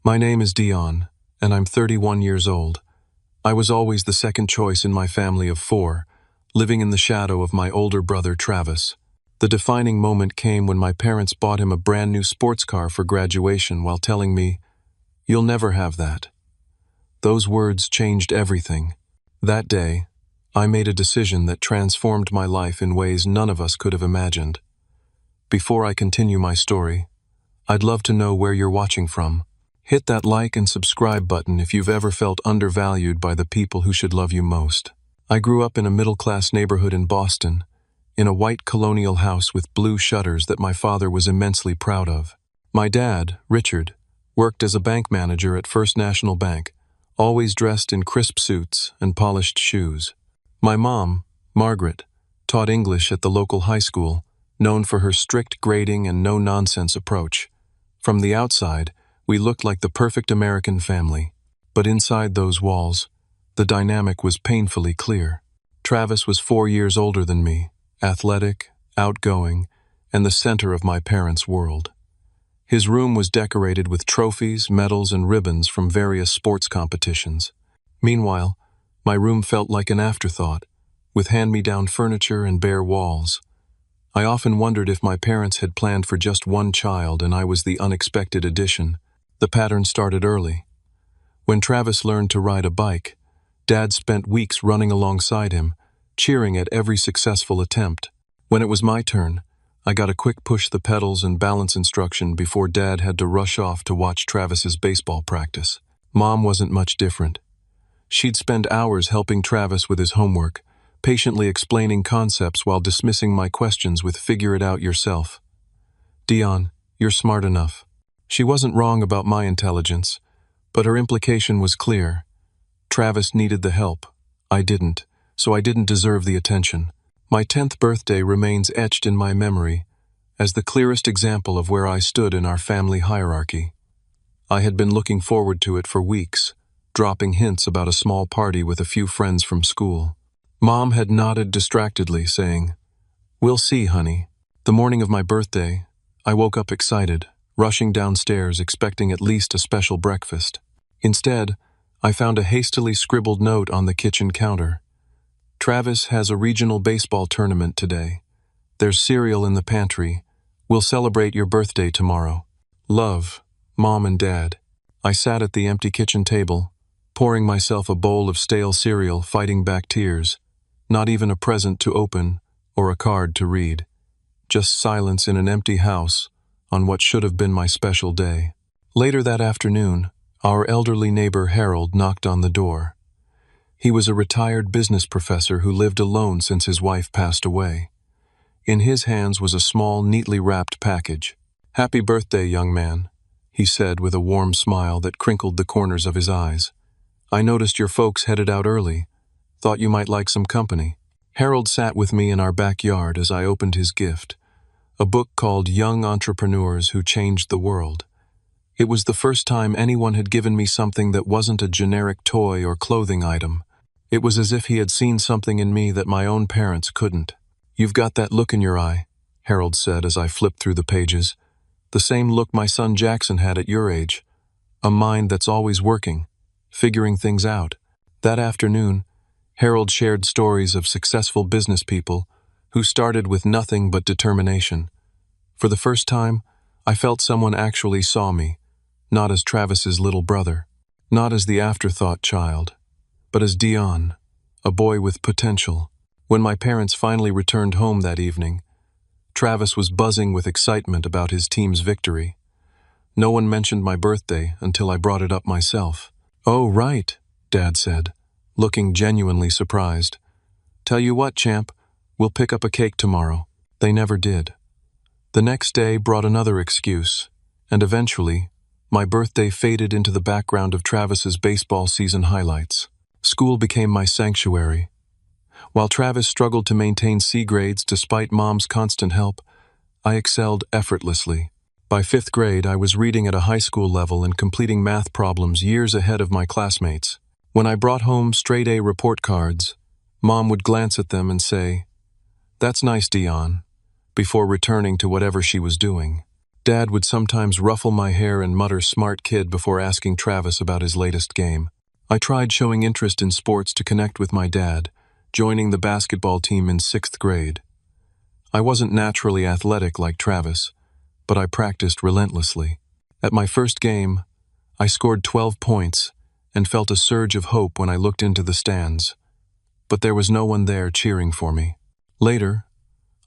My name is Dion, and I'm 31 years old. I was always the second choice in my family of four, living in the shadow of my older brother Travis. The defining moment came when my parents bought him a brand new sports car for graduation while telling me, "You'll never have that." Those words changed everything. That day, I made a decision that transformed my life in ways none of us could have imagined. Before I continue my story, I'd love to know where you're watching from. Hit that like and subscribe button if you've ever felt undervalued by the people who should love you most. I grew up in a middle-class neighborhood in Boston, in a white colonial house with blue shutters that my father was immensely proud of. My dad, Richard, worked as a bank manager at First National Bank, always dressed in crisp suits and polished shoes. My mom, Margaret, taught English at the local high school, known for her strict grading and no-nonsense approach. From the outside, we looked like the perfect American family. But inside those walls, the dynamic was painfully clear. Travis was 4 years older than me, athletic, outgoing, and the center of my parents' world. His room was decorated with trophies, medals, and ribbons from various sports competitions. Meanwhile, my room felt like an afterthought, with hand-me-down furniture and bare walls. I often wondered if my parents had planned for just one child and I was the unexpected addition. The pattern started early. When Travis learned to ride a bike, Dad spent weeks running alongside him, cheering at every successful attempt. When it was my turn, I got a quick push the pedals and balance instruction before Dad had to rush off to watch Travis's baseball practice. Mom wasn't much different. She'd spend hours helping Travis with his homework, patiently explaining concepts while dismissing my questions with "figure it out yourself." "Dion, you're smart enough." She wasn't wrong about my intelligence, but her implication was clear. Travis needed the help. I didn't, so I didn't deserve the attention. My 10th birthday remains etched in my memory as the clearest example of where I stood in our family hierarchy. I had been looking forward to it for weeks, dropping hints about a small party with a few friends from school. Mom had nodded distractedly, saying, "We'll see, honey." The morning of my birthday, I woke up excited, rushing downstairs expecting at least a special breakfast. Instead, I found a hastily scribbled note on the kitchen counter. "Travis has a regional baseball tournament today. There's cereal in the pantry. We'll celebrate your birthday tomorrow. Love, Mom and Dad." I sat at the empty kitchen table, pouring myself a bowl of stale cereal, fighting back tears. Not even a present to open or a card to read. Just silence in an empty house on what should have been my special day. Later that afternoon, our elderly neighbor Harold knocked on the door. He was a retired business professor who lived alone since his wife passed away. In his hands was a small, neatly wrapped package. "Happy birthday, young man," he said with a warm smile that crinkled the corners of his eyes. "I noticed your folks headed out early. Thought you might like some company." Harold sat with me in our backyard as I opened his gift, a book called Young Entrepreneurs Who Changed the World. It was the first time anyone had given me something that wasn't a generic toy or clothing item. It was as if he had seen something in me that my own parents couldn't. "You've got that look in your eye," Harold said as I flipped through the pages. "The same look my son Jackson had at your age. A mind that's always working, figuring things out." That afternoon, Harold shared stories of successful business people who started with nothing but determination. For the first time, I felt someone actually saw me, not as Travis's little brother, not as the afterthought child, but as Dion, a boy with potential. When my parents finally returned home that evening, Travis was buzzing with excitement about his team's victory. No one mentioned my birthday until I brought it up myself. "Oh, right," Dad said, looking genuinely surprised. "Tell you what, champ, we'll pick up a cake tomorrow." They never did. The next day brought another excuse, and eventually, my birthday faded into the background of Travis's baseball season highlights. School became my sanctuary. While Travis struggled to maintain C grades despite Mom's constant help, I excelled effortlessly. By 5th grade, I was reading at a high school level and completing math problems years ahead of my classmates. When I brought home straight-A report cards, Mom would glance at them and say, "That's nice, Dion," before returning to whatever she was doing. Dad would sometimes ruffle my hair and mutter "smart kid" before asking Travis about his latest game. I tried showing interest in sports to connect with my dad, joining the basketball team in 6th grade. I wasn't naturally athletic like Travis, but I practiced relentlessly. At my first game, I scored 12 points and felt a surge of hope when I looked into the stands. But there was no one there cheering for me. Later,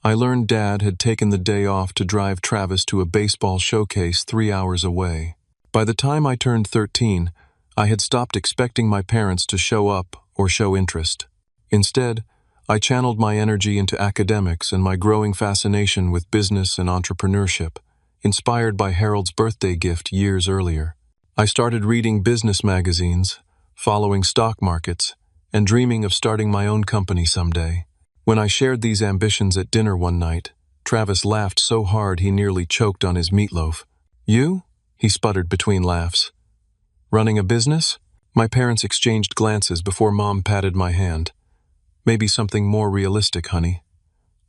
I learned Dad had taken the day off to drive Travis to a baseball showcase 3 hours away. By the time I turned 13, I had stopped expecting my parents to show up or show interest. Instead, I channeled my energy into academics and my growing fascination with business and entrepreneurship, inspired by Harold's birthday gift years earlier. I started reading business magazines, following stock markets, and dreaming of starting my own company someday. When I shared these ambitions at dinner one night, Travis laughed so hard he nearly choked on his meatloaf. "You?" he sputtered between laughs. "Running a business?" My parents exchanged glances before Mom patted my hand. "Maybe something more realistic, honey.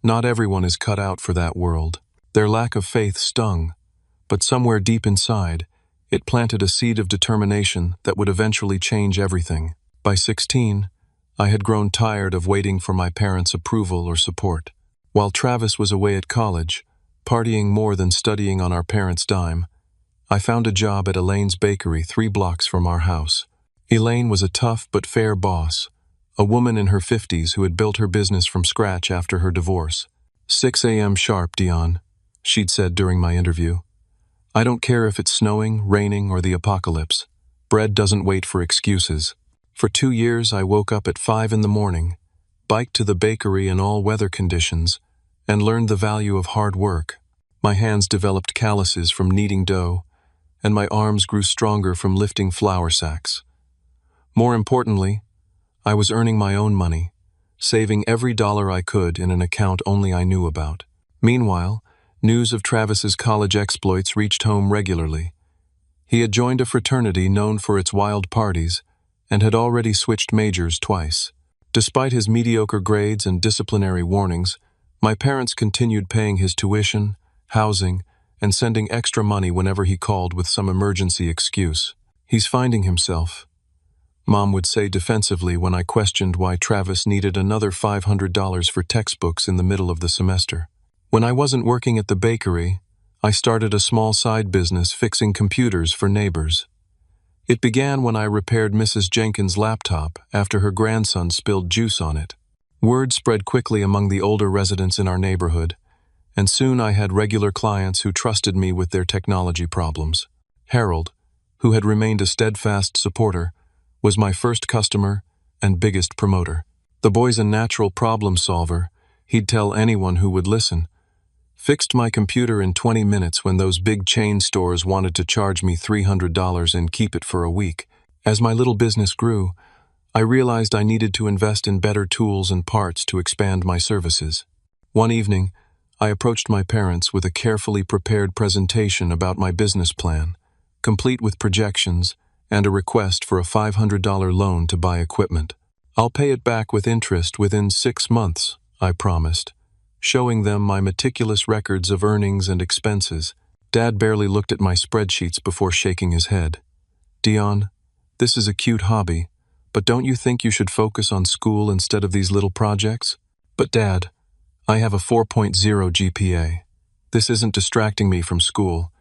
Not everyone is cut out for that world." Their lack of faith stung, but somewhere deep inside, it planted a seed of determination that would eventually change everything. By 16, I had grown tired of waiting for my parents' approval or support. While Travis was away at college, partying more than studying on our parents' dime, I found a job at Elaine's bakery 3 blocks from our house. Elaine was a tough but fair boss, a woman in her 50s who had built her business from scratch after her divorce. "6 a.m. sharp, Dion," she'd said during my interview. "I don't care if it's snowing, raining, or the apocalypse. Bread doesn't wait for excuses." For 2 years, I woke up at 5 in the morning, biked to the bakery in all weather conditions, and learned the value of hard work. My hands developed calluses from kneading dough, and my arms grew stronger from lifting flour sacks. More importantly, I was earning my own money, saving every dollar I could in an account only I knew about. Meanwhile, news of Travis's college exploits reached home regularly. He had joined a fraternity known for its wild parties and had already switched majors twice. Despite his mediocre grades and disciplinary warnings, my parents continued paying his tuition, housing, and sending extra money whenever he called with some emergency excuse. "He's finding himself," Mom would say defensively when I questioned why Travis needed another $500 for textbooks in the middle of the semester. When I wasn't working at the bakery, I started a small side business fixing computers for neighbors. It began when I repaired Mrs. Jenkins' laptop after her grandson spilled juice on it. Word spread quickly among the older residents in our neighborhood, and soon I had regular clients who trusted me with their technology problems. Harold, who had remained a steadfast supporter, was my first customer and biggest promoter. The boy's a natural problem solver, he'd tell anyone who would listen. Fixed my computer in 20 minutes when those big chain stores wanted to charge me $300 and keep it for a week. As my little business grew, I realized I needed to invest in better tools and parts to expand my services. One evening, I approached my parents with a carefully prepared presentation about my business plan, complete with projections and a request for a $500 loan to buy equipment. "I'll pay it back with interest within 6 months, I promised, showing them my meticulous records of earnings and expenses. Dad barely looked at my spreadsheets before shaking his head. "Dion, this is a cute hobby, but don't you think you should focus on school instead of these little projects?" "But Dad, I have a 4.0 GPA. This isn't distracting me from school.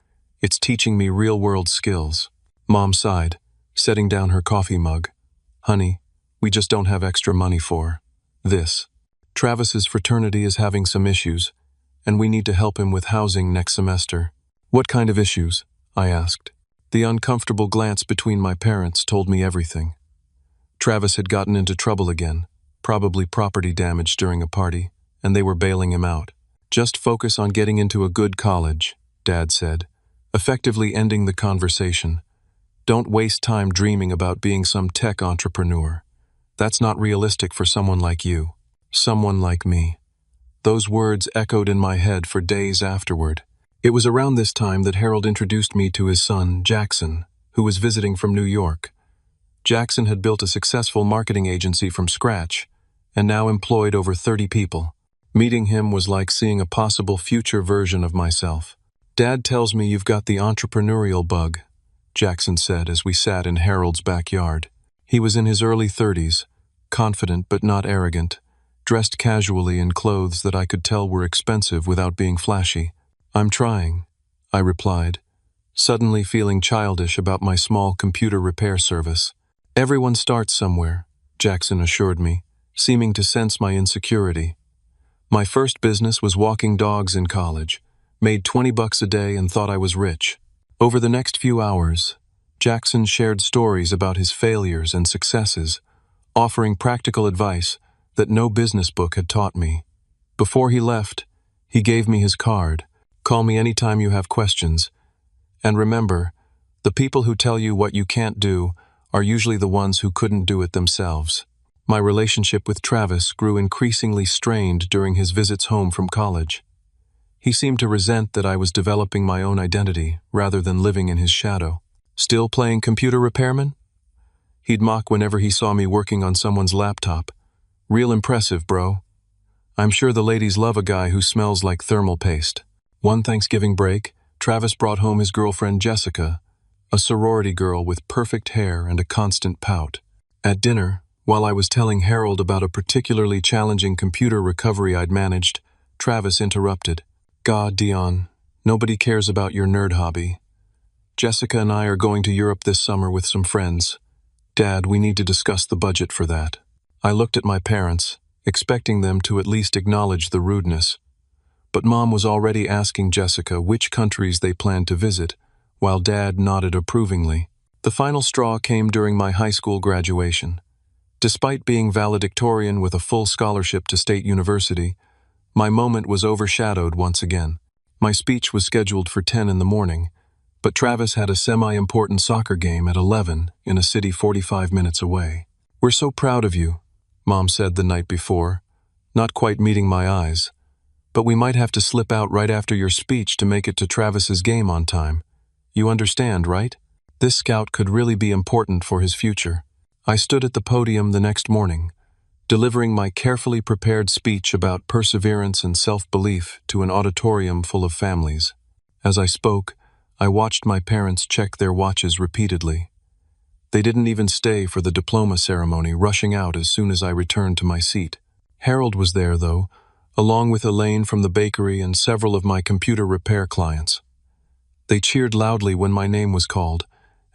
It's teaching me real-world skills." Mom sighed, setting down her coffee mug. "Honey, we just don't have extra money for this. Travis's fraternity is having some issues, and we need to help him with housing next semester." "What kind of issues?" I asked. The uncomfortable glance between my parents told me everything. Travis had gotten into trouble again, probably property damage during a party, and they were bailing him out. "Just focus on getting into a good college," Dad said, effectively ending the conversation. "Don't waste time dreaming about being some tech entrepreneur. That's not realistic for someone like you." Someone like me. Those words echoed in my head for days afterward. It was around this time that Harold introduced me to his son, Jackson, who was visiting from New York. Jackson had built a successful marketing agency from scratch, and now employed over 30 people. Meeting him was like seeing a possible future version of myself. Dad tells me you've got the entrepreneurial bug, Jackson said as we sat in Harold's backyard. He was in his early 30s, confident but not arrogant, dressed casually in clothes that I could tell were expensive without being flashy. I'm trying, I replied, suddenly feeling childish about my small computer repair service. Everyone starts somewhere, Jackson assured me, seeming to sense my insecurity. My first business was walking dogs in college, made $20 a day and thought I was rich. Over the next few hours, Jackson shared stories about his failures and successes, offering practical advice that no business book had taught me. Before he left, he gave me his card. Call me anytime you have questions. And remember, the people who tell you what you can't do are usually the ones who couldn't do it themselves. My relationship with Travis grew increasingly strained during his visits home from college. He seemed to resent that I was developing my own identity rather than living in his shadow. Still playing computer repairman? He'd mock whenever he saw me working on someone's laptop. Real impressive, bro. I'm sure the ladies love a guy who smells like thermal paste. One Thanksgiving break, Travis brought home his girlfriend Jessica, a sorority girl with perfect hair and a constant pout. At dinner, while I was telling Harold about a particularly challenging computer recovery I'd managed, Travis interrupted. God, Dion, nobody cares about your nerd hobby. Jessica and I are going to Europe this summer with some friends. Dad, we need to discuss the budget for that. I looked at my parents, expecting them to at least acknowledge the rudeness. But Mom was already asking Jessica which countries they planned to visit, while Dad nodded approvingly. The final straw came during my high school graduation. Despite being valedictorian with a full scholarship to State University, my moment was overshadowed once again. My speech was scheduled for 10 in the morning, but Travis had a semi-important soccer game at 11 in a city 45 minutes away. We're so proud of you, Mom said the night before, not quite meeting my eyes. But we might have to slip out right after your speech to make it to Travis's game on time. You understand, right? This scout could really be important for his future. I stood at the podium the next morning, delivering my carefully prepared speech about perseverance and self-belief to an auditorium full of families. As I spoke, I watched my parents check their watches repeatedly. They didn't even stay for the diploma ceremony, rushing out as soon as I returned to my seat. Harold was there, though, along with Elaine from the bakery and several of my computer repair clients. They cheered loudly when my name was called,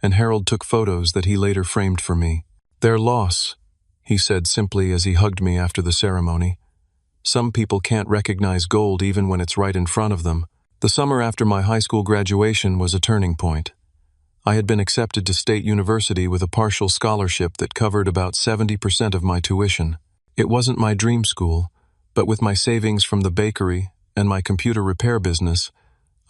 and Harold took photos that he later framed for me. Their loss, he said simply as he hugged me after the ceremony. Some people can't recognize gold even when it's right in front of them. The summer after my high school graduation was a turning point. I had been accepted to State University with a partial scholarship that covered about 70% of my tuition. It wasn't my dream school, but with my savings from the bakery and my computer repair business,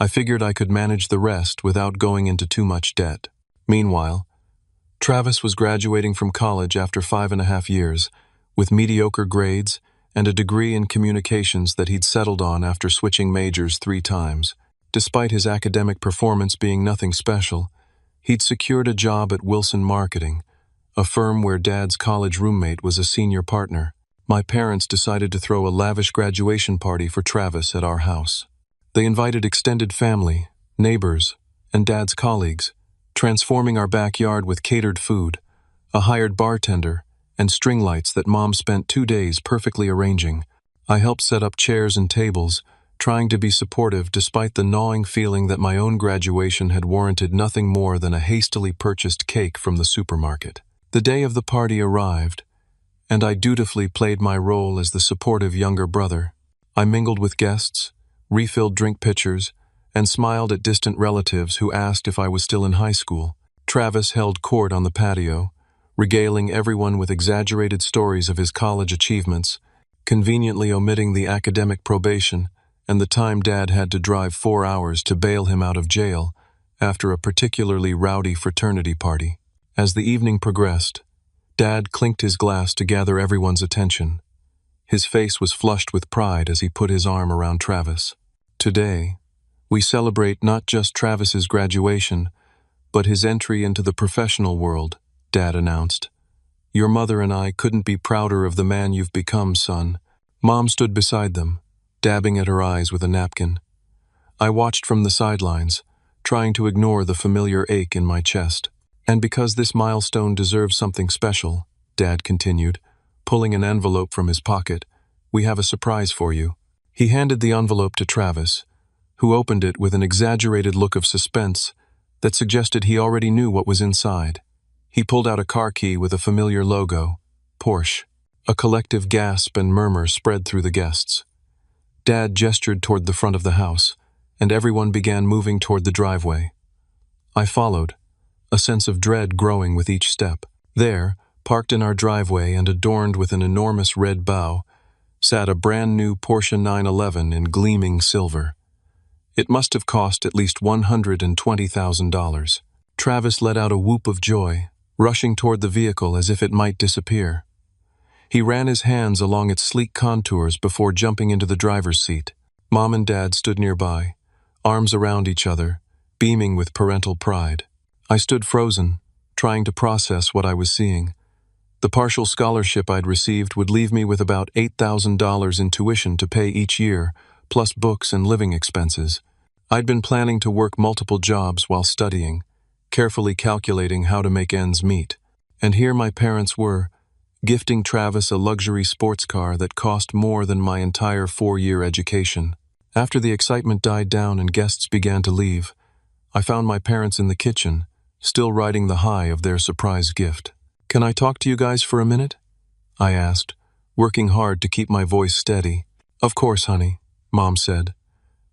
I figured I could manage the rest without going into too much debt. Meanwhile, Travis was graduating from college after 5.5 years, with mediocre grades and a degree in communications that he'd settled on after switching majors 3 times. Despite his academic performance being nothing special, he'd secured a job at Wilson Marketing, a firm where Dad's college roommate was a senior partner. My parents decided to throw a lavish graduation party for Travis at our house. They invited extended family, neighbors, and Dad's colleagues, transforming our backyard with catered food, a hired bartender, and string lights that Mom spent 2 days perfectly arranging. I helped set up chairs and tables, trying to be supportive despite the gnawing feeling that my own graduation had warranted nothing more than a hastily purchased cake from the supermarket. The day of the party arrived, and I dutifully played my role as the supportive younger brother. I mingled with guests, refilled drink pitchers, and smiled at distant relatives who asked if I was still in high school. Travis held court on the patio, regaling everyone with exaggerated stories of his college achievements, conveniently omitting the academic probation and the time Dad had to drive 4 hours to bail him out of jail after a particularly rowdy fraternity party. As the evening progressed, Dad clinked his glass to gather everyone's attention. His face was flushed with pride as he put his arm around Travis. Today, we celebrate not just Travis's graduation, but his entry into the professional world, Dad announced. Your mother and I couldn't be prouder of the man you've become, son. Mom stood beside them, dabbing at her eyes with a napkin. I watched from the sidelines, trying to ignore the familiar ache in my chest. And because this milestone deserves something special, Dad continued, pulling an envelope from his pocket, we have a surprise for you. He handed the envelope to Travis, who opened it with an exaggerated look of suspense that suggested he already knew what was inside. He pulled out a car key with a familiar logo, Porsche. A collective gasp and murmur spread through the guests. Dad gestured toward the front of the house, and everyone began moving toward the driveway. I followed, a sense of dread growing with each step. There, parked in our driveway and adorned with an enormous red bow, sat a brand-new Porsche 911 in gleaming silver. It must have cost at least $120,000. Travis let out a whoop of joy, rushing toward the vehicle as if it might disappear. He ran his hands along its sleek contours before jumping into the driver's seat. Mom and Dad stood nearby, arms around each other, beaming with parental pride. I stood frozen, trying to process what I was seeing. The partial scholarship I'd received would leave me with about $8,000 in tuition to pay each year, plus books and living expenses. I'd been planning to work multiple jobs while studying, carefully calculating how to make ends meet. And here my parents were, gifting Travis a luxury sports car that cost more than my entire 4-year education. After the excitement died down and guests began to leave, I found my parents in the kitchen, still riding the high of their surprise gift. "Can I talk to you guys for a minute?" I asked, working hard to keep my voice steady. "Of course, honey," Mom said,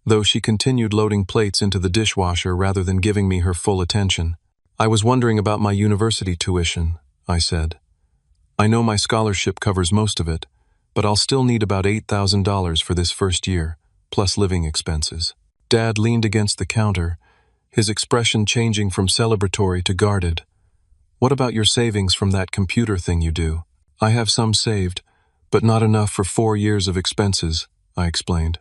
though she continued loading plates into the dishwasher rather than giving me her full attention. "I was wondering about my university tuition," I said. "I know my scholarship covers most of it, but I'll still need about $8,000 for this first year, plus living expenses." Dad leaned against the counter, his expression changing from celebratory to guarded. "What about your savings from that computer thing you do?" "I have some saved, but not enough for 4 years of expenses," I explained.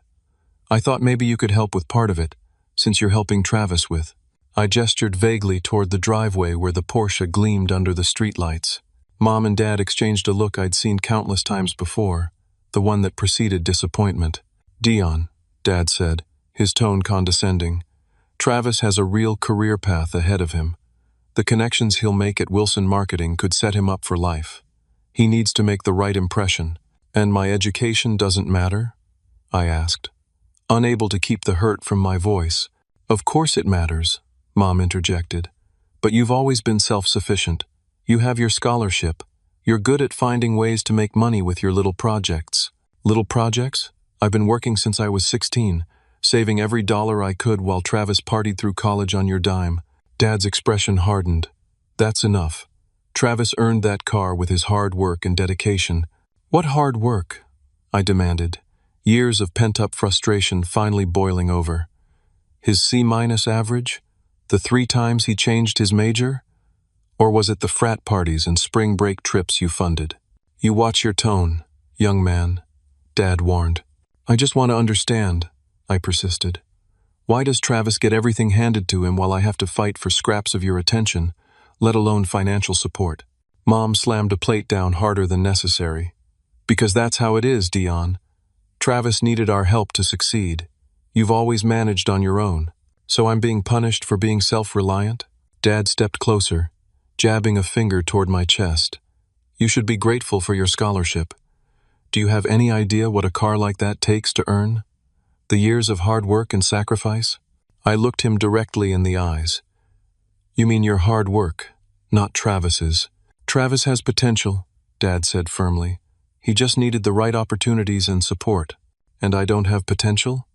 "I thought maybe you could help with part of it, since you're helping Travis with." I gestured vaguely toward the driveway where the Porsche gleamed under the streetlights. Mom and Dad exchanged a look I'd seen countless times before, the one that preceded disappointment. "Dion," Dad said, his tone condescending, "Travis has a real career path ahead of him. The connections he'll make at Wilson Marketing could set him up for life. He needs to make the right impression." "And my education doesn't matter?" I asked, unable to keep the hurt from my voice. "Of course it matters," Mom interjected. "But you've always been self-sufficient. You have your scholarship. You're good at finding ways to make money with your little projects." "Little projects? I've been working since I was 16, saving every dollar I could while Travis partied through college on your dime." Dad's expression hardened. "That's enough. Travis earned that car with his hard work and dedication." "What hard work?" I demanded, years of pent-up frustration finally boiling over. "His C- average? The 3 times he changed his major? Or was it the frat parties and spring break trips you funded?" "You watch your tone, young man," Dad warned. "I just want to understand," I persisted. "Why does Travis get everything handed to him while I have to fight for scraps of your attention, let alone financial support?" Mom slammed a plate down harder than necessary. "Because that's how it is, Dion. Travis needed our help to succeed. You've always managed on your own. So I'm being punished for being self-reliant?" Dad stepped closer, jabbing a finger toward my chest. "You should be grateful for your scholarship. Do you have any idea what a car like that takes to earn? The years of hard work and sacrifice?" I looked him directly in the eyes. "You mean your hard work, not Travis's." "Travis has potential," Dad said firmly. "He just needed the right opportunities and support." "And I don't have potential?"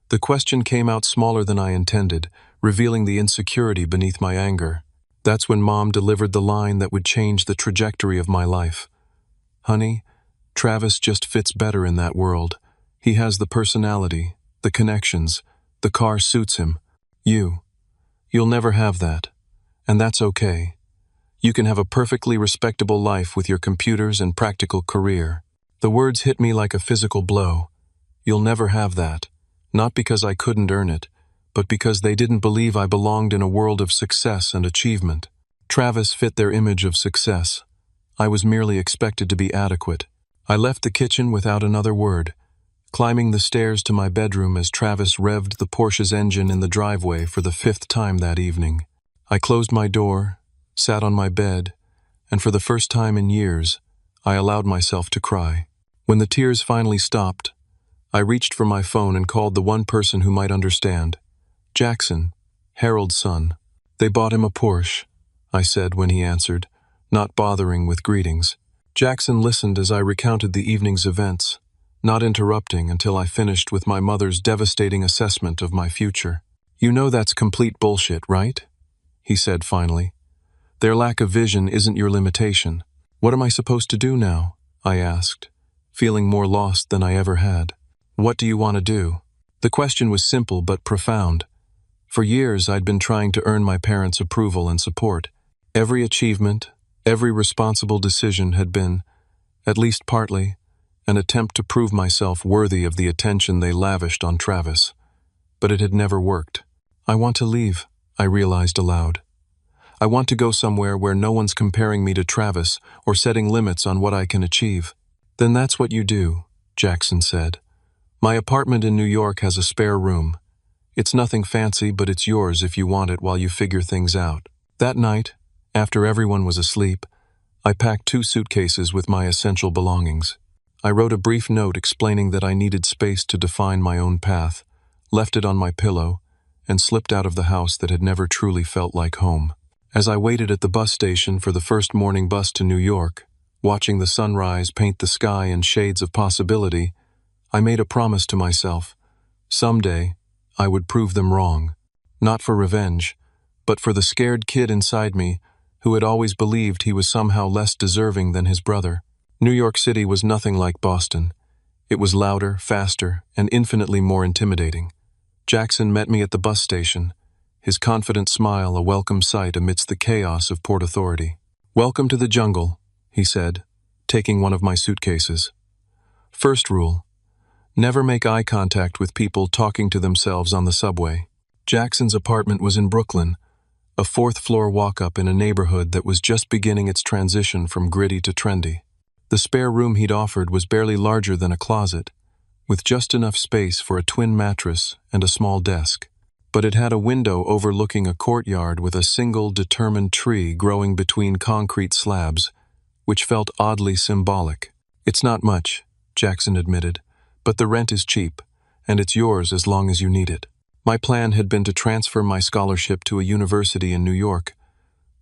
The question came out smaller than I intended, revealing the insecurity beneath my anger. That's when Mom delivered the line that would change the trajectory of my life. "Honey, Travis just fits better in that world. He has the personality, the connections, the car suits him. You'll never have that. And that's okay. You can have a perfectly respectable life with your computers and practical career." The words hit me like a physical blow. You'll never have that. Not because I couldn't earn it, but because they didn't believe I belonged in a world of success and achievement. Travis fit their image of success. I was merely expected to be adequate. I left the kitchen without another word, climbing the stairs to my bedroom as Travis revved the Porsche's engine in the driveway for the 5th time that evening. I closed my door, sat on my bed, and for the first time in years, I allowed myself to cry. When the tears finally stopped, I reached for my phone and called the one person who might understand. Jackson, Harold's son. They bought him a Porsche, I said when he answered, not bothering with greetings. Jackson listened as I recounted the evening's events, not interrupting until I finished with my mother's devastating assessment of my future. You know that's complete bullshit, right? He said finally. Their lack of vision isn't your limitation. What am I supposed to do now? I asked, feeling more lost than I ever had. What do you want to do? The question was simple but profound. For years I'd been trying to earn my parents' approval and support. Every achievement, every responsible decision had been, at least partly, an attempt to prove myself worthy of the attention they lavished on Travis. But it had never worked. I want to leave, I realized aloud. I want to go somewhere where no one's comparing me to Travis or setting limits on what I can achieve. Then that's what you do, Jackson said. My apartment in New York has a spare room. It's nothing fancy, but it's yours if you want it while you figure things out. That night, after everyone was asleep, I packed 2 suitcases with my essential belongings. I wrote a brief note explaining that I needed space to define my own path, left it on my pillow, and slipped out of the house that had never truly felt like home. As I waited at the bus station for the first morning bus to New York, watching the sunrise paint the sky in shades of possibility, I made a promise to myself. Someday, I would prove them wrong. Not for revenge, but for the scared kid inside me who had always believed he was somehow less deserving than his brother. New York City was nothing like Boston. It was louder, faster, and infinitely more intimidating. Jackson met me at the bus station, his confident smile a welcome sight amidst the chaos of Port Authority. Welcome to the jungle, he said, taking one of my suitcases. First rule: never make eye contact with people talking to themselves on the subway. Jackson's apartment was in Brooklyn, a 4th-floor walk-up in a neighborhood that was just beginning its transition from gritty to trendy. The spare room he'd offered was barely larger than a closet, with just enough space for a twin mattress and a small desk. But it had a window overlooking a courtyard with a single determined tree growing between concrete slabs, which felt oddly symbolic. It's not much, Jackson admitted, but the rent is cheap, and it's yours as long as you need it. My plan had been to transfer my scholarship to a university in New York,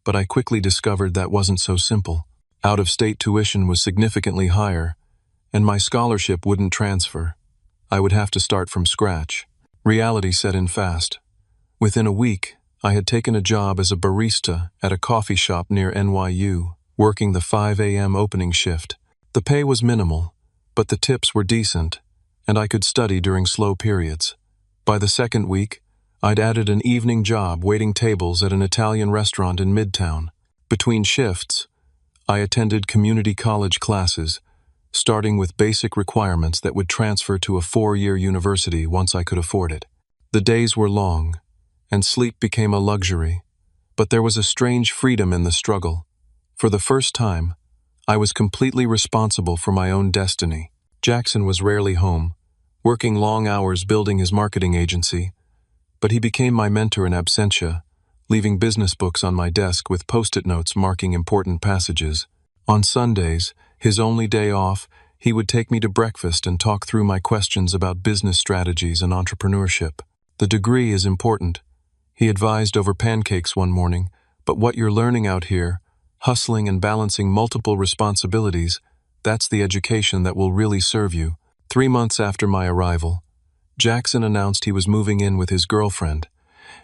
but I quickly discovered that wasn't so simple. Out-of-state tuition was significantly higher, and my scholarship wouldn't transfer. I would have to start from scratch. Reality set in fast. Within a week, I had taken a job as a barista at a coffee shop near NYU, working the 5 a.m. opening shift. The pay was minimal, but the tips were decent, and I could study during slow periods. By the second week, I'd added an evening job waiting tables at an Italian restaurant in Midtown. Between shifts, I attended community college classes, starting with basic requirements that would transfer to a 4-year university once I could afford it. The days were long, and sleep became a luxury, but there was a strange freedom in the struggle. For the first time, I was completely responsible for my own destiny. Jackson was rarely home, working long hours building his marketing agency, but he became my mentor in absentia, leaving business books on my desk with post-it notes marking important passages. On Sundays, his only day off, he would take me to breakfast and talk through my questions about business strategies and entrepreneurship. The degree is important, he advised over pancakes one morning, but what you're learning out here, hustling and balancing multiple responsibilities, that's the education that will really serve you. 3 months after my arrival, Jackson announced he was moving in with his girlfriend,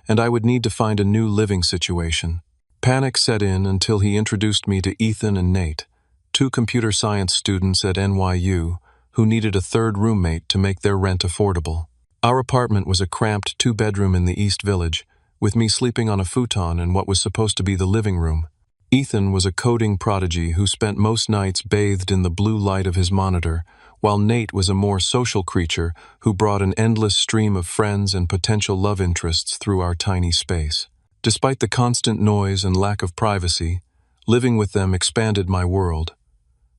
and I would need to find a new living situation. Panic set in until he introduced me to Ethan and Nate, 2 computer science students at NYU who needed a 3rd roommate to make their rent affordable. Our apartment was a cramped 2-bedroom in the East Village, with me sleeping on a futon in what was supposed to be the living room. Ethan was a coding prodigy who spent most nights bathed in the blue light of his monitor, while Nate was a more social creature who brought an endless stream of friends and potential love interests through our tiny space. Despite the constant noise and lack of privacy, living with them expanded my world.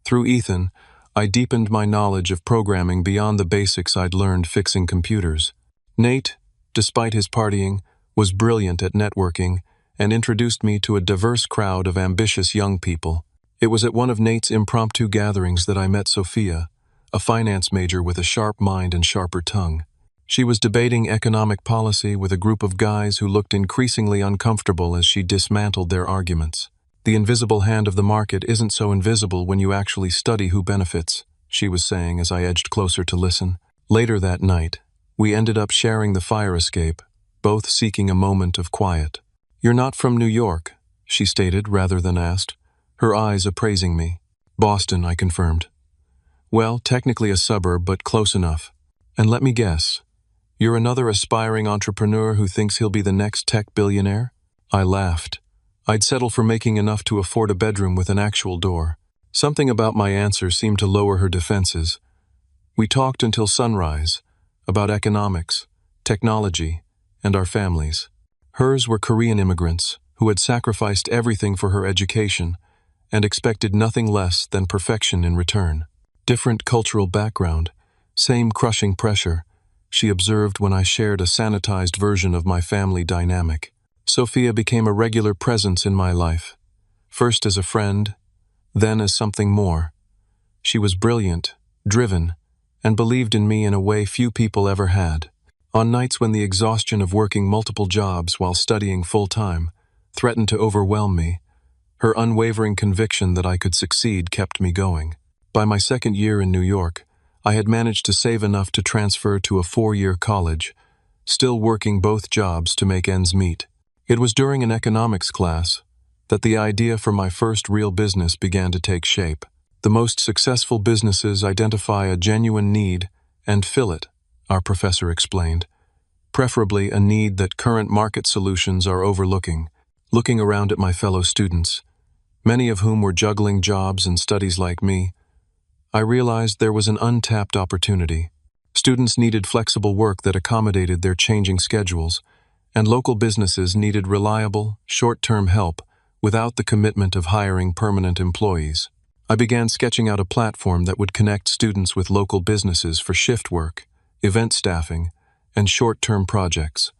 Through Ethan, I deepened my knowledge of programming beyond the basics I'd learned fixing computers. Nate, despite his partying, was brilliant at networking and introduced me to a diverse crowd of ambitious young people. It was at one of Nate's impromptu gatherings that I met Sophia, a finance major with a sharp mind and sharper tongue. She was debating economic policy with a group of guys who looked increasingly uncomfortable as she dismantled their arguments. The invisible hand of the market isn't so invisible when you actually study who benefits, she was saying as I edged closer to listen. Later that night, we ended up sharing the fire escape, both seeking a moment of quiet. "You're not from New York," she stated rather than asked, her eyes appraising me. "Boston," I confirmed. "Well, technically a suburb, but close enough. And let me guess, you're another aspiring entrepreneur who thinks he'll be the next tech billionaire?" I laughed. I'd settle for making enough to afford a bedroom with an actual door. Something about my answer seemed to lower her defenses. We talked until sunrise, about economics, technology, and our families. Hers were Korean immigrants who had sacrificed everything for her education and expected nothing less than perfection in return. Different cultural background, same crushing pressure, she observed when I shared a sanitized version of my family dynamic. Sophia became a regular presence in my life, first as a friend, then as something more. She was brilliant, driven, and believed in me in a way few people ever had. On nights when the exhaustion of working multiple jobs while studying full-time threatened to overwhelm me, her unwavering conviction that I could succeed kept me going. By my second year in New York, I had managed to save enough to transfer to a 4-year college, still working both jobs to make ends meet. It was during an economics class that the idea for my first real business began to take shape. The most successful businesses identify a genuine need and fill it, our professor explained, preferably a need that current market solutions are overlooking. Looking around at my fellow students, many of whom were juggling jobs and studies like me, I realized there was an untapped opportunity. Students needed flexible work that accommodated their changing schedules, and local businesses needed reliable, short-term help without the commitment of hiring permanent employees. I began sketching out a platform that would connect students with local businesses for shift work, event staffing, and short-term projects.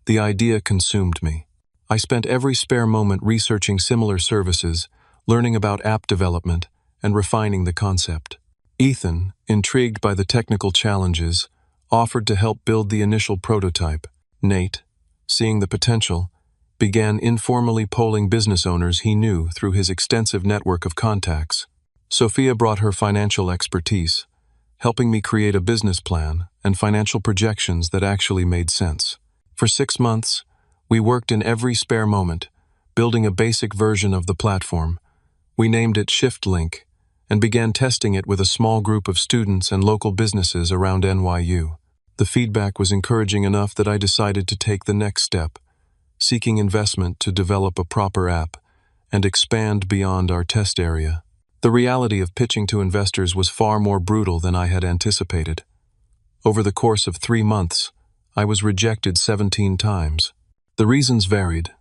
The idea consumed me. I spent every spare moment researching similar services, learning about app development, and refining the concept. Ethan, intrigued by the technical challenges, offered to help build the initial prototype. Nate, seeing the potential, began informally polling business owners he knew through his extensive network of contacts. Sophia brought her financial expertise, helping me create a business plan and financial projections that actually made sense. For 6 months, we worked in every spare moment, building a basic version of the platform. We named it ShiftLink and began testing it with a small group of students and local businesses around NYU. The feedback was encouraging enough that I decided to take the next step, seeking investment to develop a proper app and expand beyond our test area. The reality of pitching to investors was far more brutal than I had anticipated. Over the course of 3 months, I was rejected 17 times. The reasons varied.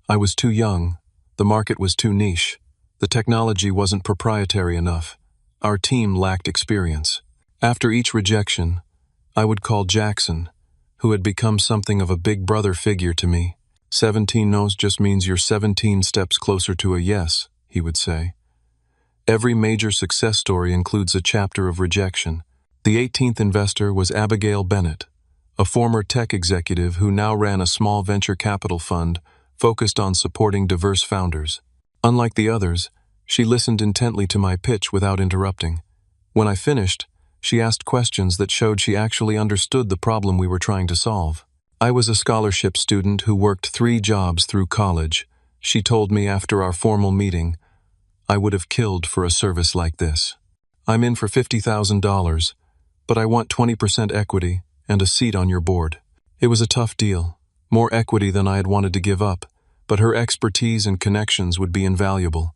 I was too young, the market was too niche, the technology wasn't proprietary enough, our team lacked experience. After each rejection, I would call Jackson, who had become something of a big brother figure to me. 17 no's just means you're 17 steps closer to a yes, he would say. Every major success story includes a chapter of rejection. The 18th investor was Abigail Bennett, a former tech executive who now ran a small venture capital fund focused on supporting diverse founders. Unlike the others, she listened intently to my pitch without interrupting. When I finished, she asked questions that showed she actually understood the problem we were trying to solve. I was a scholarship student who worked 3 jobs through college. She told me after our formal meeting, I would have killed for a service like this. I'm in for $50,000, but I want 20% equity and a seat on your board. It was a tough deal, more equity than I had wanted to give up, but her expertise and connections would be invaluable.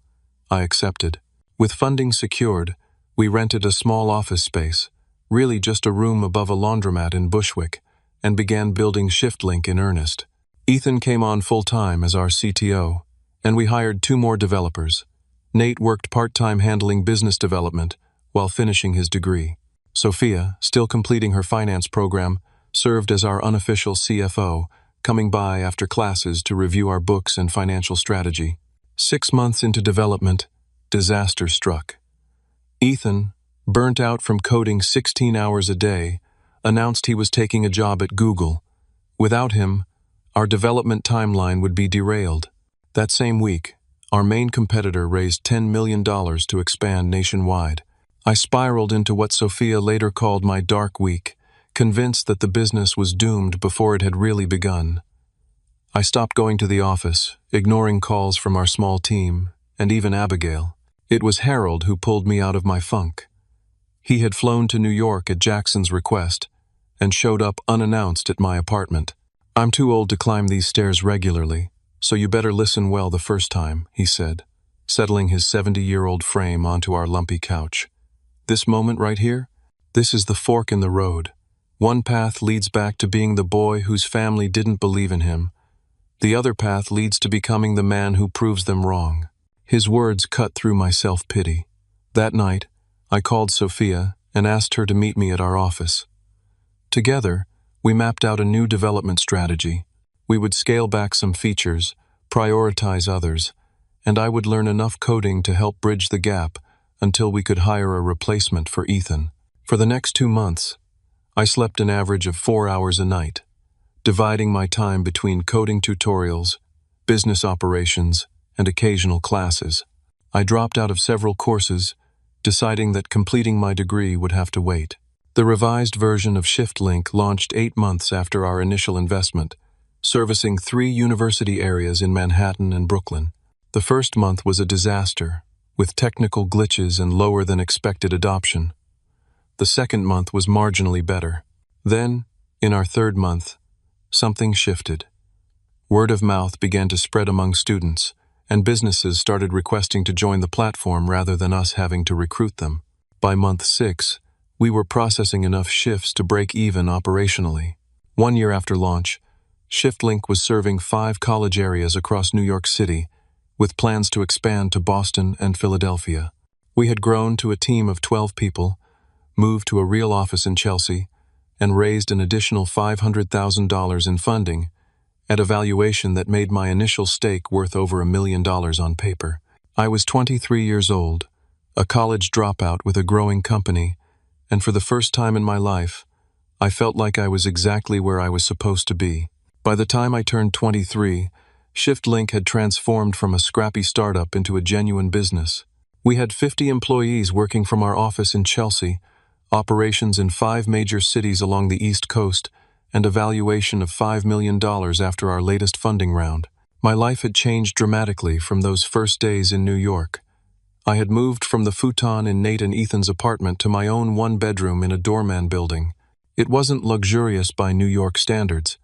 I accepted. With funding secured, we rented a small office space, really just a room above a laundromat in Bushwick, and began building ShiftLink in earnest. Ethan came on full-time as our CTO, and we hired 2 more developers. Nate worked part-time handling business development, while finishing his degree. Sophia, still completing her finance program, served as our unofficial CFO, coming by after classes to review our books and financial strategy. 6 months into development, disaster struck. Ethan, burnt out from coding 16 hours a day, announced he was taking a job at Google. Without him, our development timeline would be derailed. That same week, our main competitor raised $10 million to expand nationwide. I spiraled into what Sophia later called my dark week, convinced that the business was doomed before it had really begun. I stopped going to the office, ignoring calls from our small team, and even Abigail. It was Harold who pulled me out of my funk. He had flown to New York at Jackson's request and showed up unannounced at my apartment. "I'm too old to climb these stairs regularly, so you better listen well the first time," he said, settling his 70-year-old frame onto our lumpy couch. "This moment right here? This is the fork in the road. One path leads back to being the boy whose family didn't believe in him. The other path leads to becoming the man who proves them wrong." His words cut through my self-pity. That night, I called Sophia and asked her to meet me at our office. Together, we mapped out a new development strategy. We would scale back some features, prioritize others, and I would learn enough coding to help bridge the gap until we could hire a replacement for Ethan. For the next 2 months, I slept an average of 4 hours a night, dividing my time between coding tutorials, business operations, and occasional classes. I dropped out of several courses, deciding that completing my degree would have to wait. The revised version of ShiftLink launched 8 months after our initial investment, servicing 3 university areas in Manhattan and Brooklyn. The first month was a disaster, with technical glitches and lower than expected adoption. The second month was marginally better. Then, in our third month, something shifted. Word of mouth began to spread among students, and businesses started requesting to join the platform rather than us having to recruit them. By month 6, we were processing enough shifts to break even operationally. 1 year after launch, ShiftLink was serving 5 college areas across New York City, with plans to expand to Boston and Philadelphia. We had grown to a team of 12 people, moved to a real office in Chelsea, and raised an additional $500,000 in funding, at a valuation that made my initial stake worth over $1 million on paper. I was 23 years old, a college dropout with a growing company, and for the first time in my life, I felt like I was exactly where I was supposed to be. By the time I turned 23, ShiftLink had transformed from a scrappy startup into a genuine business. We had 50 employees working from our office in Chelsea, operations in 5 major cities along the East Coast, and a valuation of $5 million after our latest funding round. My life had changed dramatically from those first days in New York. I had moved from the futon in Nate and Ethan's apartment to my own 1-bedroom in a doorman building. It wasn't luxurious by New York standards,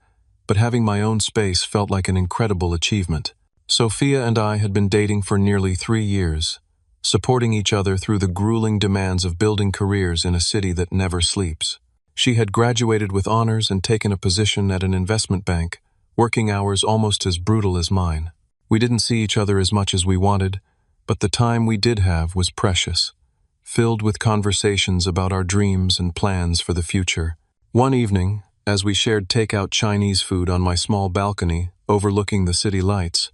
but having my own space felt like an incredible achievement. Sophia and I had been dating for nearly 3 years, supporting each other through the grueling demands of building careers in a city that never sleeps. She had graduated with honors and taken a position at an investment bank, working hours almost as brutal as mine. We didn't see each other as much as we wanted, but the time we did have was precious, filled with conversations about our dreams and plans for the future. One evening, as we shared takeout Chinese food on my small balcony overlooking the city lights,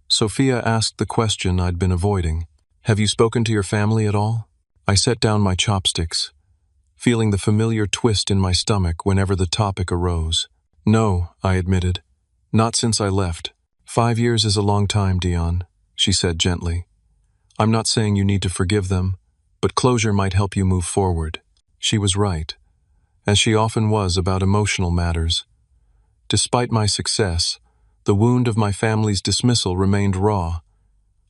Sophia asked the question I'd been avoiding. "Have you spoken to your family at all?" I set down my chopsticks, feeling the familiar twist in my stomach whenever the topic arose. "No," I admitted. "Not since I left. 5 years is a long time, Dion," she said gently. "I'm not saying you need to forgive them, but closure might help you move forward." She was right, as she often was about emotional matters. Despite my success, the wound of my family's dismissal remained raw.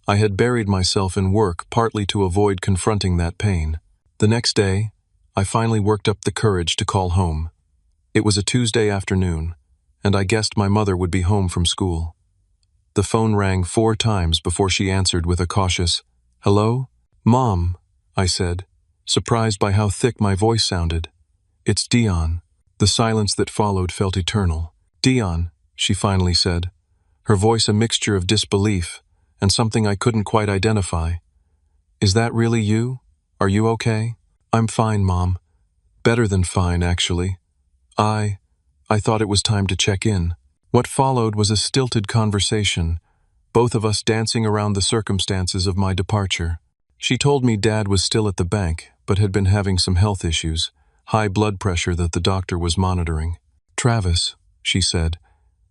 I had buried myself in work partly to avoid confronting that pain. The next day, I finally worked up the courage to call home. It was a Tuesday afternoon, and I guessed my mother would be home from school. The phone rang 4 times before she answered with a cautious, "Hello?" "Mom," I said, surprised by how thick my voice sounded. "It's Dion." The silence that followed felt eternal. "Dion," she finally said, her voice a mixture of disbelief and something I couldn't quite identify. "Is that really you? Are you okay?" I'm fine, Mom. Better than fine, actually. I thought it was time to check in. What followed was a stilted conversation, both of us dancing around the circumstances of my departure. She told me Dad was still at the bank, but had been having some health issues, high blood pressure that the doctor was monitoring. Travis, she said,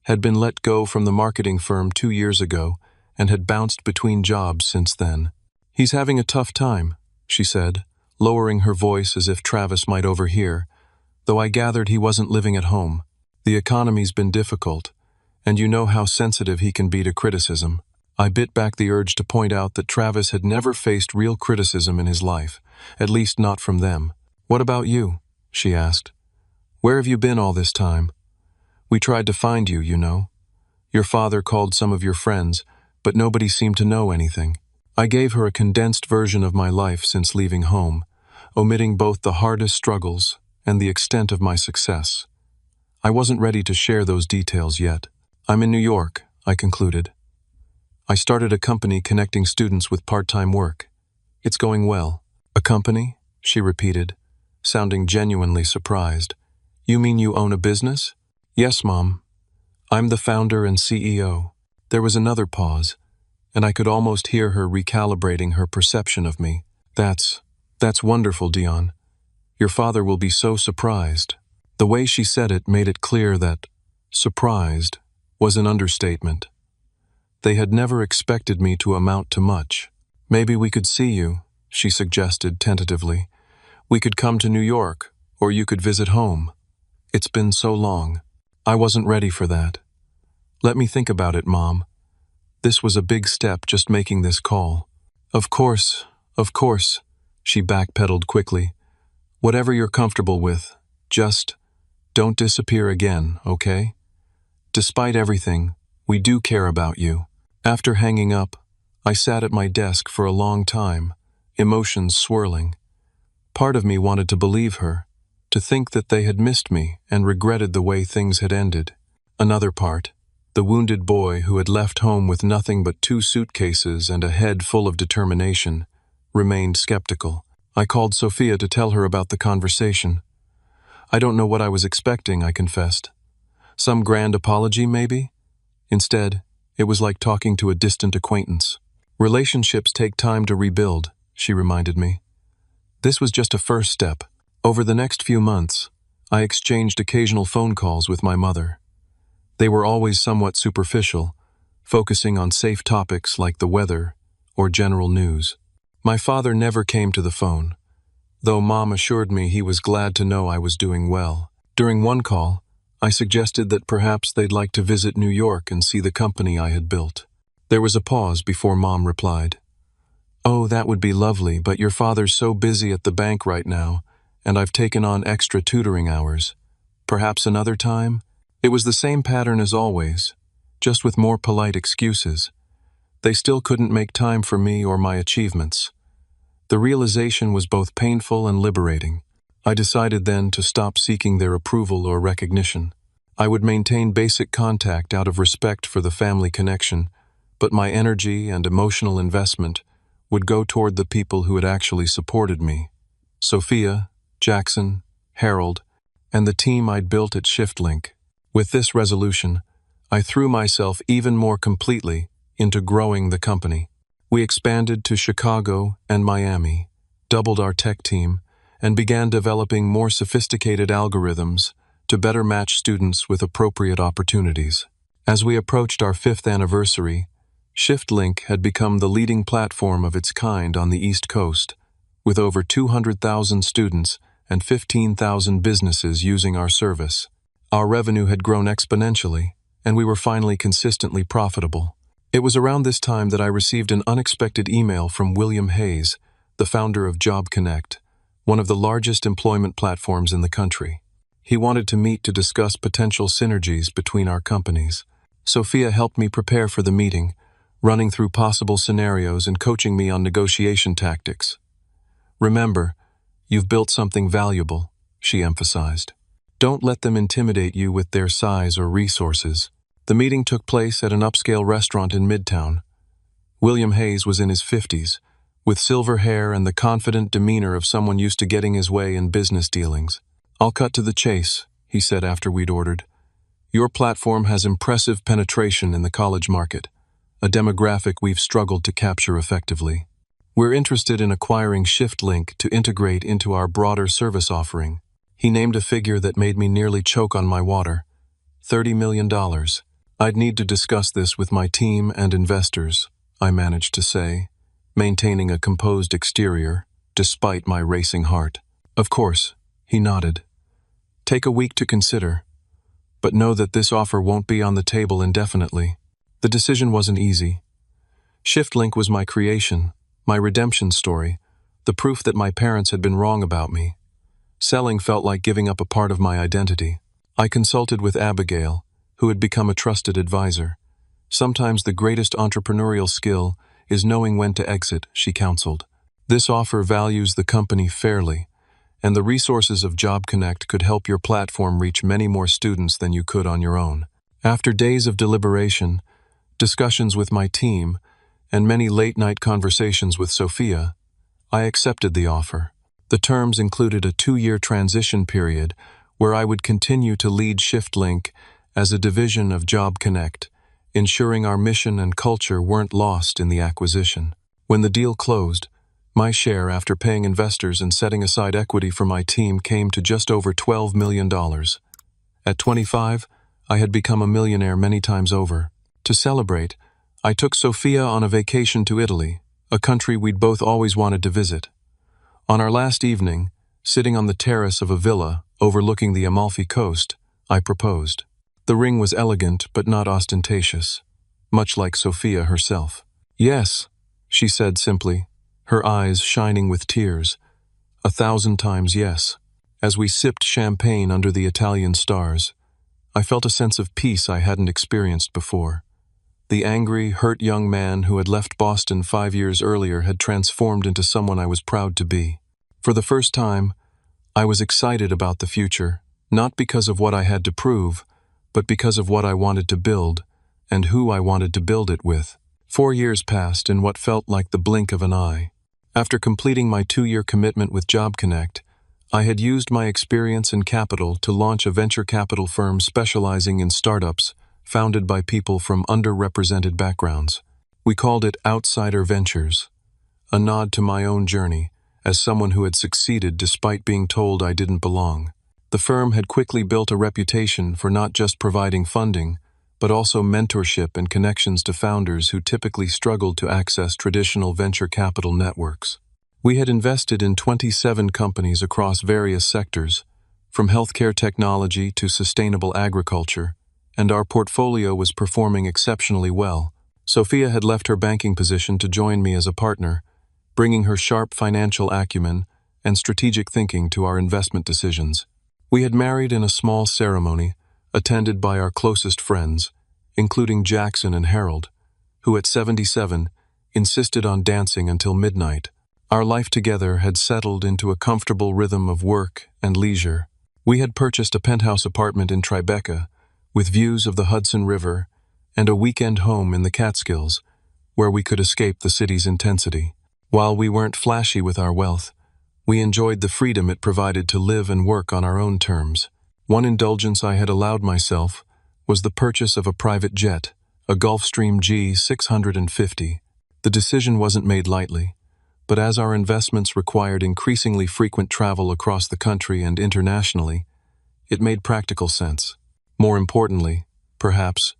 had been let go from the marketing firm 2 years ago and had bounced between jobs since then. He's having a tough time, she said, lowering her voice as if Travis might overhear, though I gathered he wasn't living at home. The economy's been difficult, and you know how sensitive he can be to criticism. I bit back the urge to point out that Travis had never faced real criticism in his life, at least not from them. What about you? She asked. Where have you been all this time? We tried to find you, you know. Your father called some of your friends, but nobody seemed to know anything. I gave her a condensed version of my life since leaving home, omitting both the hardest struggles and the extent of my success. I wasn't ready to share those details yet. I'm in New York, I concluded. I started a company connecting students with part-time work. It's going well. A company? She repeated, sounding genuinely surprised. You mean you own a business? Yes, Mom. I'm the founder and CEO. There was another pause, and I could almost hear her recalibrating her perception of me. That's wonderful, Dion. Your father will be so surprised. The way she said it made it clear that surprised was an understatement. They had never expected me to amount to much. Maybe we could see you, she suggested tentatively. We could come to New York, or you could visit home. It's been so long. I wasn't ready for that. Let me think about it, Mom. This was a big step, just making this call. Of course, she backpedaled quickly. Whatever you're comfortable with, just don't disappear again, okay? Despite everything, we do care about you. After hanging up, I sat at my desk for a long time, emotions swirling. Part of me wanted to believe her, to think that they had missed me and regretted the way things had ended. Another part, the wounded boy who had left home with nothing but 2 suitcases and a head full of determination, remained skeptical. I called Sophia to tell her about the conversation. I don't know what I was expecting, I confessed. Some grand apology, maybe? Instead, it was like talking to a distant acquaintance. Relationships take time to rebuild, she reminded me. This was just a first step. Over the next few months, I exchanged occasional phone calls with my mother. They were always somewhat superficial, focusing on safe topics like the weather or general news. My father never came to the phone, though Mom assured me he was glad to know I was doing well. During one call, I suggested that perhaps they'd like to visit New York and see the company I had built. There was a pause before Mom replied. Oh, that would be lovely, but your father's so busy at the bank right now, and I've taken on extra tutoring hours. Perhaps another time? It was the same pattern as always, just with more polite excuses. They still couldn't make time for me or my achievements. The realization was both painful and liberating. I decided then to stop seeking their approval or recognition. I would maintain basic contact out of respect for the family connection, but my energy and emotional investment would go toward the people who had actually supported me. Sophia, Jackson, Harold, and the team I'd built at ShiftLink. With this resolution, I threw myself even more completely into growing the company. We expanded to Chicago and Miami, doubled our tech team, and began developing more sophisticated algorithms to better match students with appropriate opportunities. As we approached our 5th anniversary, ShiftLink had become the leading platform of its kind on the East Coast, with over 200,000 students and 15,000 businesses using our service. Our revenue had grown exponentially, and we were finally consistently profitable. It was around this time that I received an unexpected email from William Hayes, the founder of Job Connect, one of the largest employment platforms in the country. He wanted to meet to discuss potential synergies between our companies. Sophia helped me prepare for the meeting, running through possible scenarios and coaching me on negotiation tactics. Remember, you've built something valuable, she emphasized. Don't let them intimidate you with their size or resources. The meeting took place at an upscale restaurant in Midtown. William Hayes was in his 50s, with silver hair and the confident demeanor of someone used to getting his way in business dealings. "I'll cut to the chase," he said after we'd ordered. "Your platform has impressive penetration in the college market, a demographic we've struggled to capture effectively. We're interested in acquiring ShiftLink to integrate into our broader service offering." He named a figure that made me nearly choke on my water. $30 million. "I'd need to discuss this with my team and investors," I managed to say, maintaining a composed exterior, despite my racing heart. "Of course," he nodded. "Take a week to consider, but know that this offer won't be on the table indefinitely." The decision wasn't easy. ShiftLink was my creation, my redemption story, the proof that my parents had been wrong about me. Selling felt like giving up a part of my identity. I consulted with Abigail, who had become a trusted advisor. "Sometimes the greatest entrepreneurial skill is knowing when to exit," she counseled. "This offer values the company fairly, and the resources of Job Connect could help your platform reach many more students than you could on your own." After days of deliberation, discussions with my team, and many late-night conversations with Sophia, I accepted the offer. The terms included a 2-year transition period where I would continue to lead ShiftLink as a division of Job Connect, ensuring our mission and culture weren't lost in the acquisition. When the deal closed, my share after paying investors and setting aside equity for my team came to just over $12 million. At 25, I had become a millionaire many times over. To celebrate, I took Sophia on a vacation to Italy, a country we'd both always wanted to visit. On our last evening, sitting on the terrace of a villa overlooking the Amalfi Coast, I proposed. The ring was elegant but not ostentatious, much like Sophia herself. "Yes," she said simply, her eyes shining with tears. 1,000 times yes. As we sipped champagne under the Italian stars, I felt a sense of peace I hadn't experienced before. The angry, hurt young man who had left Boston 5 years earlier had transformed into someone I was proud to be. For the first time, I was excited about the future, not because of what I had to prove, but because of what I wanted to build, and who I wanted to build it with. 4 years passed in what felt like the blink of an eye. After completing my 2-year commitment with Job Connect, I had used my experience and capital to launch a venture capital firm specializing in startups founded by people from underrepresented backgrounds. We called it Outsider Ventures, a nod to my own journey as someone who had succeeded despite being told I didn't belong. The firm had quickly built a reputation for not just providing funding, but also mentorship and connections to founders who typically struggled to access traditional venture capital networks. We had invested in 27 companies across various sectors, from healthcare technology to sustainable agriculture, and our portfolio was performing exceptionally well. Sophia had left her banking position to join me as a partner, bringing her sharp financial acumen and strategic thinking to our investment decisions. We had married in a small ceremony, attended by our closest friends, including Jackson and Harold, who at 77 insisted on dancing until midnight. Our life together had settled into a comfortable rhythm of work and leisure. We had purchased a penthouse apartment in Tribeca, with views of the Hudson River, and a weekend home in the Catskills, where we could escape the city's intensity. While we weren't flashy with our wealth, we enjoyed the freedom it provided to live and work on our own terms. One indulgence I had allowed myself was the purchase of a private jet, a Gulfstream G650. The decision wasn't made lightly, but as our investments required increasingly frequent travel across the country and internationally, it made practical sense. More importantly, perhaps,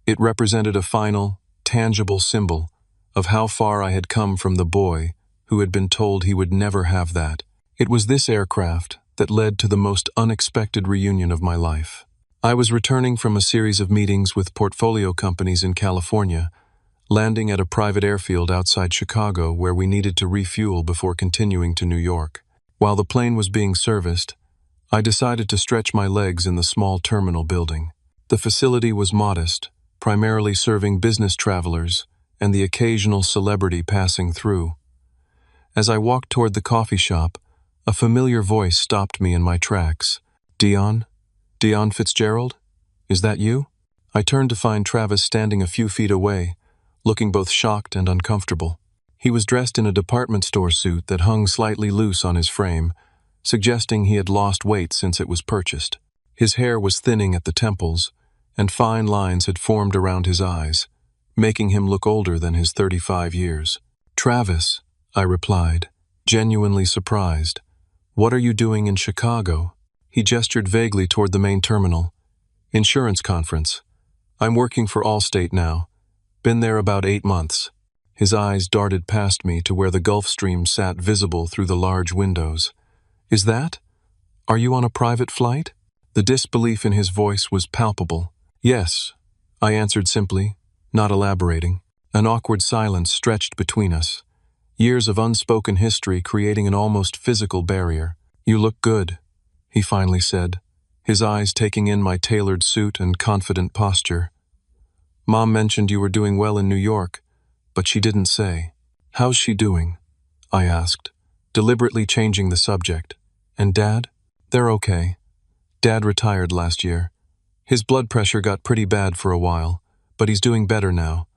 it represented a final, tangible symbol of how far I had come from the boy who had been told he would never have that. It was this aircraft that led to the most unexpected reunion of my life. I was returning from a series of meetings with portfolio companies in California, landing at a private airfield outside Chicago where we needed to refuel before continuing to New York. While the plane was being serviced, I decided to stretch my legs in the small terminal building. The facility was modest, primarily serving business travelers and the occasional celebrity passing through. As I walked toward the coffee shop, a familiar voice stopped me in my tracks. "Dion? Dion Fitzgerald? Is that you?" I turned to find Travis standing a few feet away, looking both shocked and uncomfortable. He was dressed in a department store suit that hung slightly loose on his frame, suggesting he had lost weight since it was purchased. His hair was thinning at the temples, and fine lines had formed around his eyes, making him look older than his 35 years. "Travis," I replied, genuinely surprised. "What are you doing in Chicago?" He gestured vaguely toward the main terminal. "Insurance conference. I'm working for Allstate now. Been there about 8 months." His eyes darted past me to where the Gulf Stream sat visible through the large windows. "Is that? Are you on a private flight?" The disbelief in his voice was palpable. "Yes," I answered simply, not elaborating. An awkward silence stretched between us, years of unspoken history creating an almost physical barrier. "You look good," he finally said, his eyes taking in my tailored suit and confident posture. "Mom mentioned you were doing well in New York, but she didn't say." "How's she doing?" I asked, deliberately changing the subject. "And Dad?" "They're okay. Dad retired last year. His blood pressure got pretty bad for a while, but he's doing better now."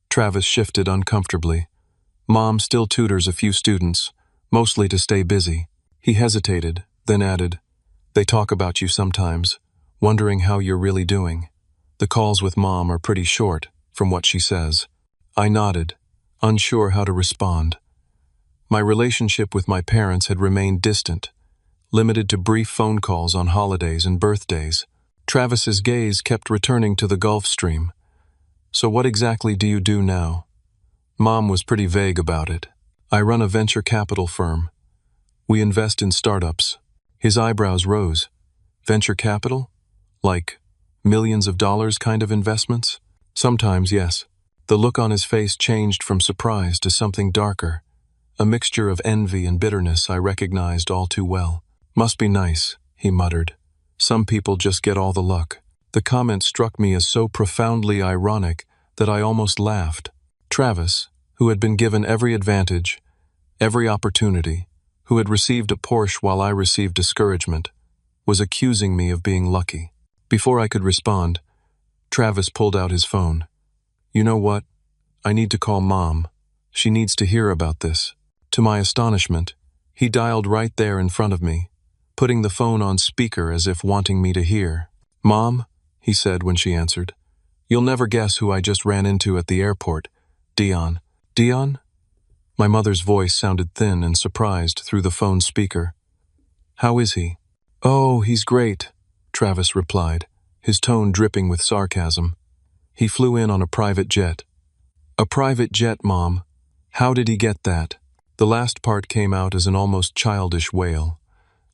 Travis shifted uncomfortably. "Mom still tutors a few students, mostly to stay busy." He hesitated, then added, "They talk about you sometimes, wondering how you're really doing. The calls with Mom are pretty short, from what she says." I nodded, unsure how to respond. My relationship with my parents had remained distant, limited to brief phone calls on holidays and birthdays. Travis's gaze kept returning to the Gulf Stream. "So what exactly do you do now?" Mom was pretty vague about it. "I run a venture capital firm. We invest in startups." His eyebrows rose. "Venture capital? Like millions of dollars kind of investments?" "Sometimes, yes." The look on his face changed from surprise to something darker, a mixture of envy and bitterness I recognized all too well. "Must be nice," he muttered. "Some people just get all the luck." The comment struck me as so profoundly ironic that I almost laughed. Travis, who had been given every advantage, every opportunity, who had received a Porsche while I received discouragement, was accusing me of being lucky. Before I could respond, Travis pulled out his phone. "You know what? I need to call Mom. She needs to hear about this." To my astonishment, he dialed right there in front of me, putting the phone on speaker as if wanting me to hear. "Mom," he said when she answered. "You'll never guess who I just ran into at the airport. Dion." "Dion?" My mother's voice sounded thin and surprised through the phone speaker. "How is he?" "Oh, he's great," Travis replied, his tone dripping with sarcasm. "He flew in on a private jet." "A private jet, Mom? How did he get that?" The last part came out as an almost childish wail,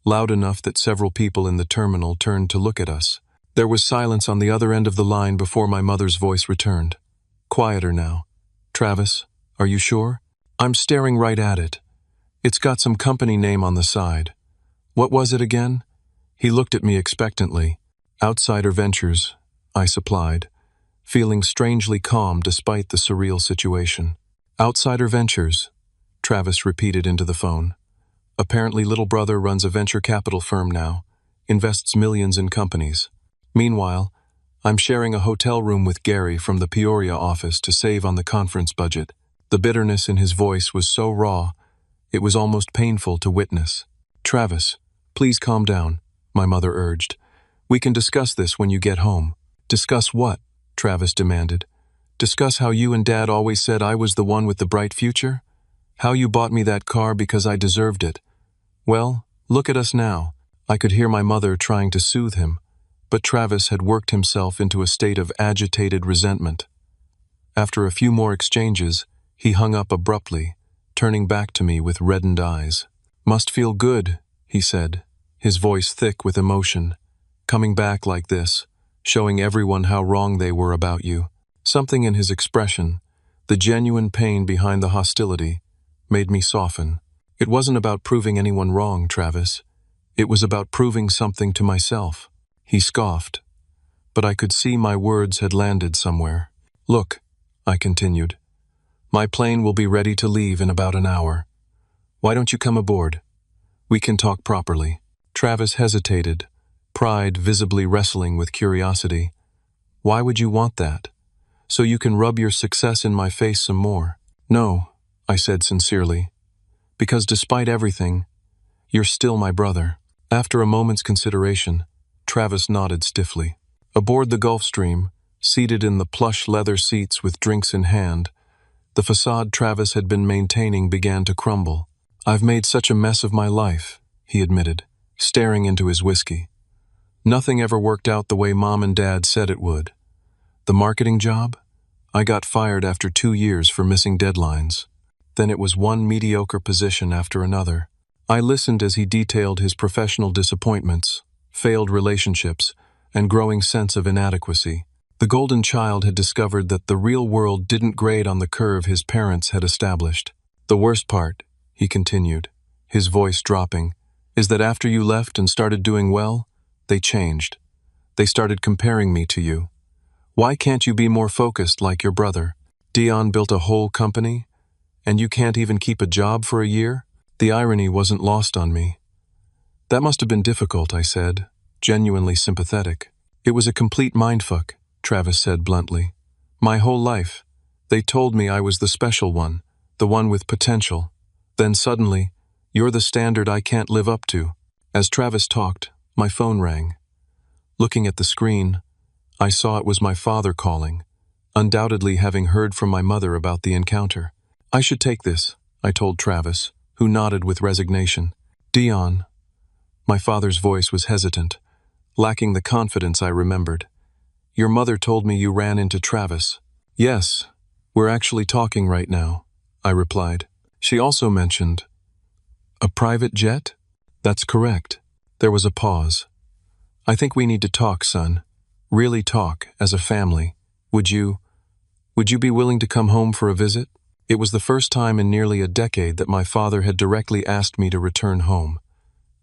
loud enough that several people in the terminal turned to look at us. There was silence on the other end of the line before my mother's voice returned. Quieter now. "Travis, are you sure?" "I'm staring right at it. It's got some company name on the side." "What was it again?" He looked at me expectantly. "Outsider Ventures," I supplied, feeling strangely calm despite the surreal situation. "Outsider Ventures," Travis repeated into the phone. "Apparently little brother runs a venture capital firm now, invests millions in companies. Meanwhile, I'm sharing a hotel room with Gary from the Peoria office to save on the conference budget." The bitterness in his voice was so raw, it was almost painful to witness. "Travis, please calm down," my mother urged. "We can discuss this when you get home." "Discuss what?" Travis demanded. "Discuss how you and Dad always said I was the one with the bright future? How you bought me that car because I deserved it? Well, look at us now." I could hear my mother trying to soothe him, but Travis had worked himself into a state of agitated resentment. After a few more exchanges, he hung up abruptly, turning back to me with reddened eyes. "Must feel good," he said, his voice thick with emotion. "Coming back like this, showing everyone how wrong they were about you." Something in his expression, the genuine pain behind the hostility, made me soften. "It wasn't about proving anyone wrong, Travis. It was about proving something to myself." He scoffed, but I could see my words had landed somewhere. "Look," I continued, "my plane will be ready to leave in about an hour. Why don't you come aboard? We can talk properly." Travis hesitated, pride visibly wrestling with curiosity. "Why would you want that? So you can rub your success in my face some more?" "No," I said sincerely. Because despite everything, you're still my brother. After a moment's consideration, Travis nodded stiffly. Aboard the Gulfstream, seated in the plush leather seats with drinks in hand, the facade Travis had been maintaining began to crumble. I've made such a mess of my life, he admitted, staring into his whiskey. Nothing ever worked out the way Mom and Dad said it would. The marketing job? I got fired after 2 years for missing deadlines. Then it was one mediocre position after another. I listened as he detailed his professional disappointments, failed relationships, and growing sense of inadequacy. The golden child had discovered that the real world didn't grade on the curve his parents had established. The worst part, he continued, his voice dropping, is that after you left and started doing well, they changed. They started comparing me to you. Why can't you be more focused like your brother? Dion built a whole company, and you can't even keep a job for a year? The irony wasn't lost on me. That must have been difficult, I said, genuinely sympathetic. It was a complete mindfuck, Travis said bluntly. My whole life, they told me I was the special one, the one with potential. Then suddenly, you're the standard I can't live up to. As Travis talked, my phone rang. Looking at the screen, I saw it was my father calling, undoubtedly having heard from my mother about the encounter. I should take this, I told Travis, who nodded with resignation. Dion. My father's voice was hesitant, lacking the confidence I remembered. Your mother told me you ran into Travis. Yes, we're actually talking right now, I replied. She also mentioned, a private jet? That's correct. There was a pause. I think we need to talk, son. Really talk, as a family. Would you be willing to come home for a visit? It was the first time in nearly a decade that my father had directly asked me to return home.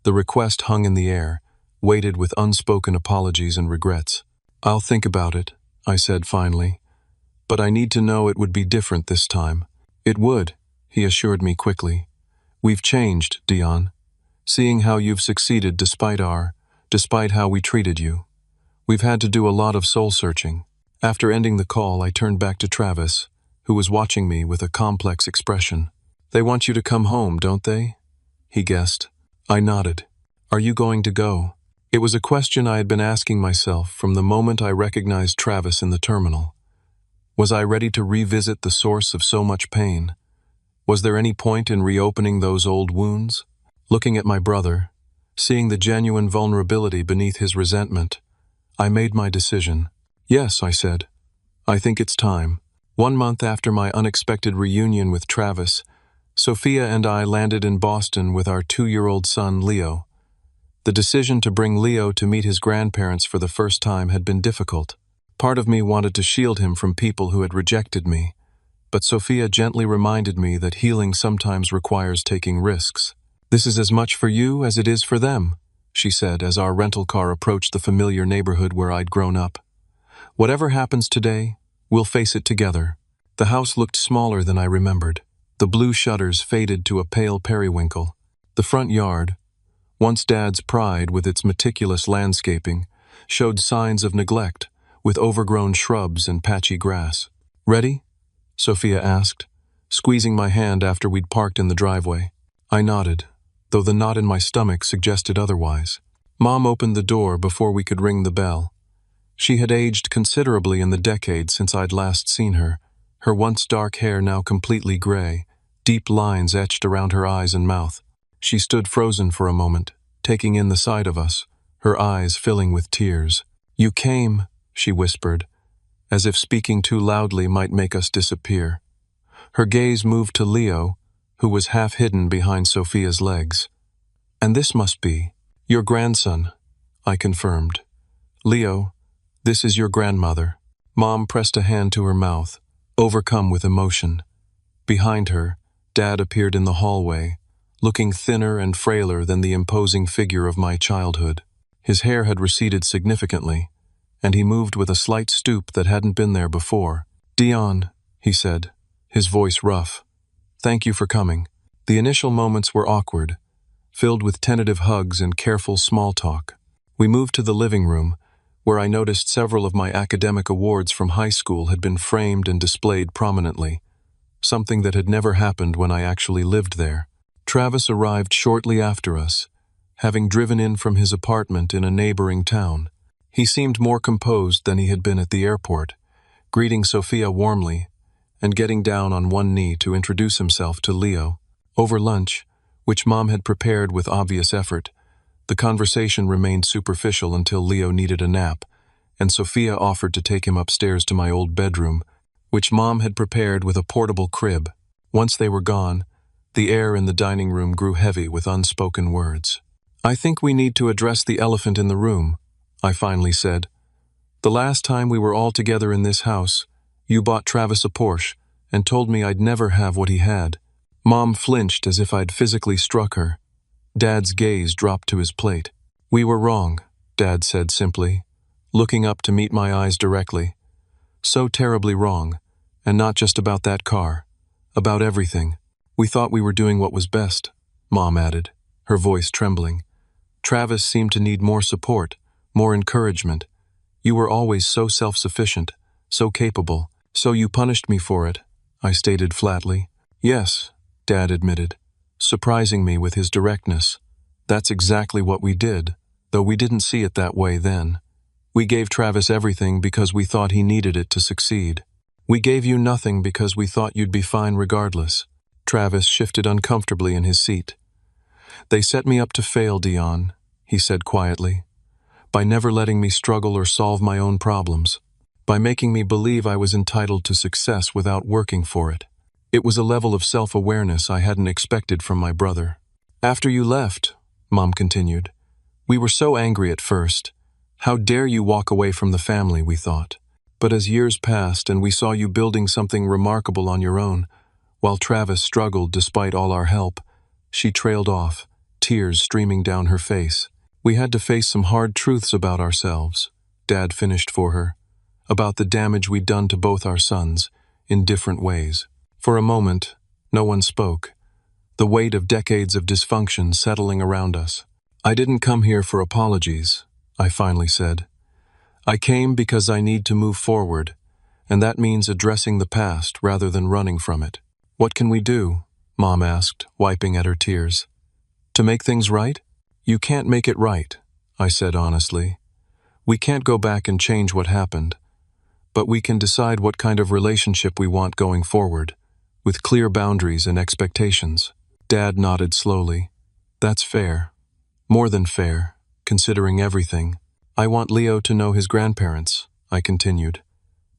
The request hung in the air, weighted with unspoken apologies and regrets. I'll think about it, I said finally. But I need to know it would be different this time. It would, he assured me quickly. We've changed, Dion. Seeing how you've succeeded despite how we treated you. We've had to do a lot of soul-searching. After ending the call, I turned back to Travis, who was watching me with a complex expression. They want you to come home, don't they? He guessed. I nodded. Are you going to go? It was a question I had been asking myself from the moment I recognized Travis in the terminal. Was I ready to revisit the source of so much pain? Was there any point in reopening those old wounds? Looking at my brother, seeing the genuine vulnerability beneath his resentment, I made my decision. Yes, I said. I think it's time. 1 month after my unexpected reunion with Travis, Sophia and I landed in Boston with our 2-year-old son, Leo. The decision to bring Leo to meet his grandparents for the first time had been difficult. Part of me wanted to shield him from people who had rejected me, but Sophia gently reminded me that healing sometimes requires taking risks. This is as much for you as it is for them, she said as our rental car approached the familiar neighborhood where I'd grown up. Whatever happens today, we'll face it together. The house looked smaller than I remembered. The blue shutters faded to a pale periwinkle. The front yard, once Dad's pride with its meticulous landscaping, showed signs of neglect, with overgrown shrubs and patchy grass. Ready? Sophia asked, squeezing my hand after we'd parked in the driveway. I nodded, though the knot in my stomach suggested otherwise. Mom opened the door before we could ring the bell. She had aged considerably in the decade since I'd last seen her, her once dark hair now completely gray, deep lines etched around her eyes and mouth. She stood frozen for a moment, taking in the sight of us, her eyes filling with tears. You came, she whispered, as if speaking too loudly might make us disappear. Her gaze moved to Leo, who was half hidden behind Sophia's legs. And this must be your grandson, I confirmed. Leo, this is your grandmother. Mom pressed a hand to her mouth, overcome with emotion. Behind her, Dad appeared in the hallway, looking thinner and frailer than the imposing figure of my childhood. His hair had receded significantly, and he moved with a slight stoop that hadn't been there before. Dion, he said, his voice rough. Thank you for coming. The initial moments were awkward, filled with tentative hugs and careful small talk. We moved to the living room, where I noticed several of my academic awards from high school had been framed and displayed prominently. something that had never happened when I actually lived there. Travis arrived shortly after us, having driven in from his apartment in a neighboring town. He seemed more composed than he had been at the airport, greeting Sophia warmly and getting down on one knee to introduce himself to Leo. Over lunch, which Mom had prepared with obvious effort, the conversation remained superficial until Leo needed a nap, and Sophia offered to take him upstairs to my old bedroom, which Mom had prepared with a portable crib. Once they were gone, the air in the dining room grew heavy with unspoken words. "I think we need to address the elephant in the room," I finally said. "The last time we were all together in this house, you bought Travis a Porsche and told me I'd never have what he had." Mom flinched as if I'd physically struck her. Dad's gaze dropped to his plate. "We were wrong," Dad said simply, looking up to meet my eyes directly. "So terribly wrong, and not just about that car, about everything. We thought we were doing what was best," Mom added, her voice trembling. "Travis seemed to need more support, more encouragement. You were always so self-sufficient, so capable. So you punished me for it," I stated flatly. "Yes," Dad admitted, surprising me with his directness. "That's exactly what we did, though we didn't see it that way then. We gave Travis everything because we thought he needed it to succeed. We gave you nothing because we thought you'd be fine regardless." Travis shifted uncomfortably in his seat. "They set me up to fail, Dion," he said quietly, "by never letting me struggle or solve my own problems, by making me believe I was entitled to success without working for it. It was a level of self-awareness I hadn't expected from my brother. After you left," Mom continued, "we were so angry at first. How dare you walk away from the family, we thought. But as years passed and we saw you building something remarkable on your own, while Travis struggled despite all our help," she trailed off, tears streaming down her face. "We had to face some hard truths about ourselves," Dad finished for her, "about the damage we'd done to both our sons, in different ways." For a moment, no one spoke, the weight of decades of dysfunction settling around us. "I didn't come here for apologies," I finally said. "I came because I need to move forward, and that means addressing the past rather than running from it." "What can we do?" Mom asked, wiping at her tears. "To make things right?" "You can't make it right," I said honestly. "We can't go back and change what happened, but we can decide what kind of relationship we want going forward, with clear boundaries and expectations." Dad nodded slowly. "That's fair. More than fair, considering everything. I want Leo to know his grandparents," I continued.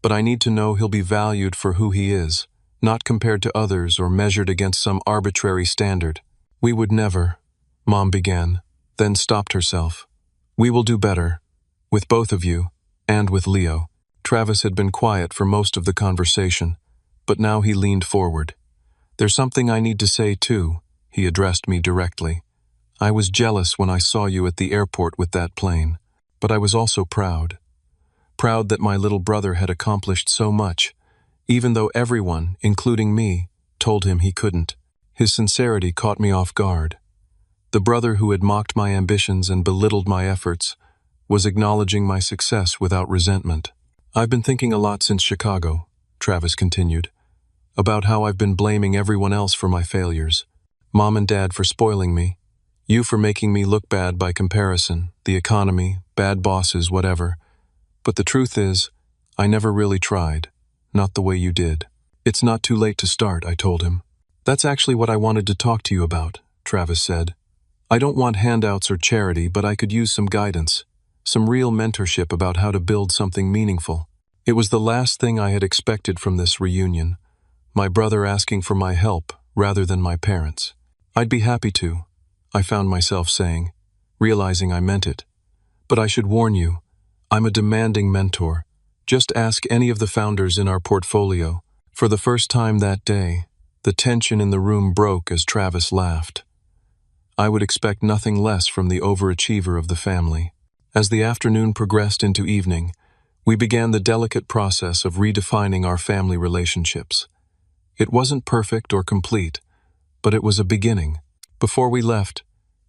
"But I need to know he'll be valued for who he is, not compared to others or measured against some arbitrary standard." "We would never," Mom began, then stopped herself. "We will do better, with both of you, and with Leo." Travis had been quiet for most of the conversation, but now he leaned forward. "There's something I need to say too," he addressed me directly. "I was jealous when I saw you at the airport with that plane, but I was also proud. Proud that my little brother had accomplished so much, even though everyone, including me, told him he couldn't." His sincerity caught me off guard. The brother who had mocked my ambitions and belittled my efforts was acknowledging my success without resentment. "I've been thinking a lot since Chicago," Travis continued, "about how I've been blaming everyone else for my failures. Mom and Dad for spoiling me, you for making me look bad by comparison, the economy, bad bosses, whatever. But the truth is, I never really tried, not the way you did." "It's not too late to start," I told him. "That's actually what I wanted to talk to you about," Travis said. "I don't want handouts or charity, but I could use some guidance, some real mentorship about how to build something meaningful." It was the last thing I had expected from this reunion, my brother asking for my help rather than my parents'. "I'd be happy to," I found myself saying, realizing I meant it. "But I should warn you, I'm a demanding mentor. Just ask any of the founders in our portfolio." For the first time that day, the tension in the room broke as Travis laughed. I would expect nothing less from the overachiever of the family. As the afternoon progressed into evening, we began the delicate process of redefining our family relationships. It wasn't perfect or complete, but it was a beginning. Before we left,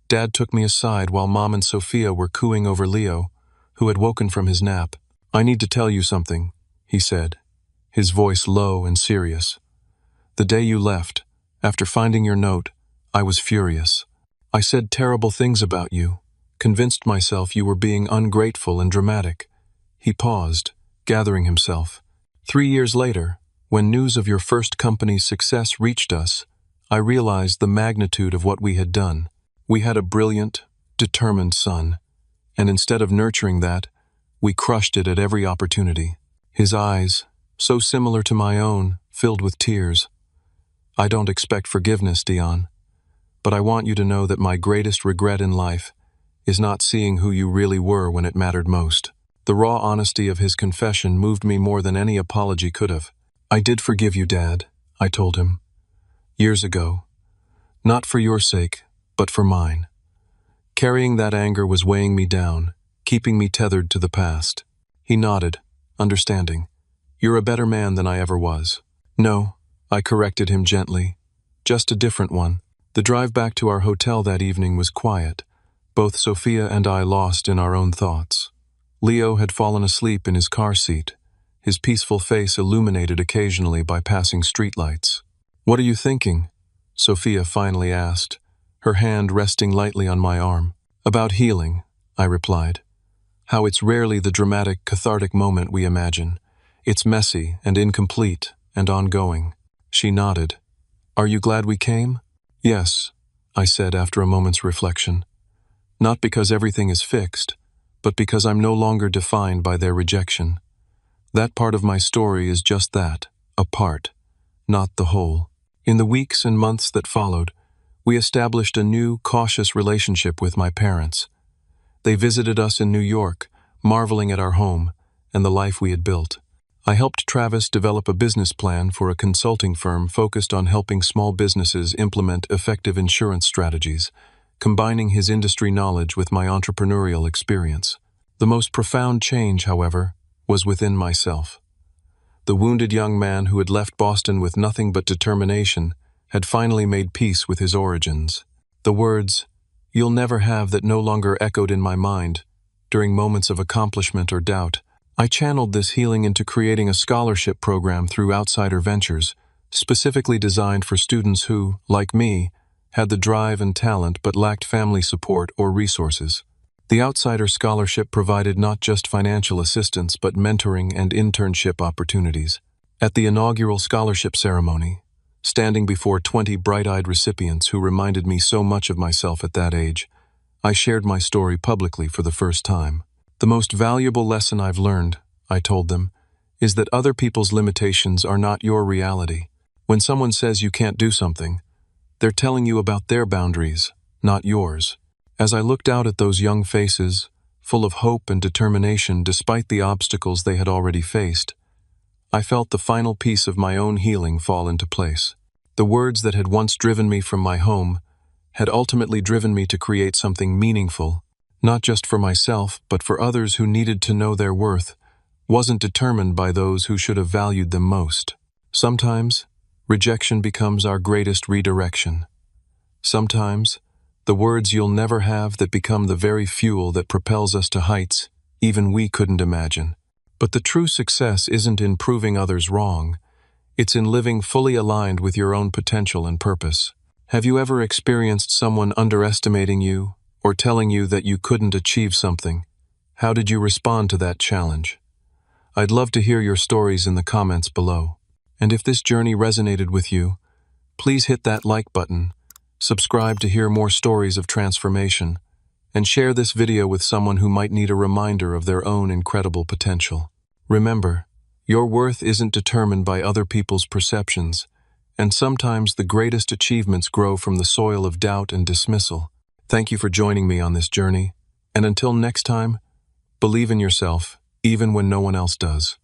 Dad took me aside while Mom and Sophia were cooing over Leo, who had woken from his nap. "I need to tell you something," he said, his voice low and serious. The day you left, after finding your note, I was furious. I said terrible things about you, convinced myself you were being ungrateful and dramatic. He paused, gathering himself. 3 years later, when news of your first company's success reached us, I realized the magnitude of what we had done. We had a brilliant, determined son, and instead of nurturing that, we crushed it at every opportunity. His eyes, so similar to my own, filled with tears. I don't expect forgiveness, Dion, but I want you to know that my greatest regret in life is not seeing who you really were when it mattered most. The raw honesty of his confession moved me more than any apology could have. I did forgive you, Dad, I told him. Years ago. Not for your sake, but for mine. Carrying that anger was weighing me down, keeping me tethered to the past. He nodded, understanding. You're a better man than I ever was. No, I corrected him gently. Just a different one. The drive back to our hotel that evening was quiet, both Sophia and I lost in our own thoughts. Leo had fallen asleep in his car seat, his peaceful face illuminated occasionally by passing streetlights. What are you thinking? Sophia finally asked, her hand resting lightly on my arm. About healing, I replied. How it's rarely the dramatic, cathartic moment we imagine. It's messy and incomplete and ongoing. She nodded. Are you glad we came? Yes, I said after a moment's reflection. Not because everything is fixed, but because I'm no longer defined by their rejection. That part of my story is just that, a part, not the whole. In the weeks and months that followed, we established a new, cautious relationship with my parents. They visited us in New York, marveling at our home and the life we had built. I helped Travis develop a business plan for a consulting firm focused on helping small businesses implement effective insurance strategies, combining his industry knowledge with my entrepreneurial experience. The most profound change, however, was within myself. The wounded young man who had left Boston with nothing but determination had finally made peace with his origins. The words, "You'll never have," that no longer echoed in my mind during moments of accomplishment or doubt. I channeled this healing into creating a scholarship program through Outsider Ventures, specifically designed for students who, like me, had the drive and talent but lacked family support or resources. The Outsider Scholarship provided not just financial assistance but mentoring and internship opportunities. At the inaugural scholarship ceremony, standing before 20 bright-eyed recipients who reminded me so much of myself at that age, I shared my story publicly for the first time. The most valuable lesson I've learned, I told them, is that other people's limitations are not your reality. When someone says you can't do something, they're telling you about their boundaries, not yours. As I looked out at those young faces, full of hope and determination despite the obstacles they had already faced, I felt the final piece of my own healing fall into place. The words that had once driven me from my home had ultimately driven me to create something meaningful, not just for myself, but for others who needed to know their worth wasn't determined by those who should have valued them most. Sometimes, rejection becomes our greatest redirection. Sometimes, the words "you'll never have" that become the very fuel that propels us to heights even we couldn't imagine. But the true success isn't in proving others wrong. It's in living fully aligned with your own potential and purpose. Have you ever experienced someone underestimating you or telling you that you couldn't achieve something? How did you respond to that challenge? I'd love to hear your stories in the comments below. And if this journey resonated with you, please hit that like button, subscribe to hear more stories of transformation, and share this video with someone who might need a reminder of their own incredible potential. Remember, your worth isn't determined by other people's perceptions, and sometimes the greatest achievements grow from the soil of doubt and dismissal. Thank you for joining me on this journey, and until next time, believe in yourself, even when no one else does.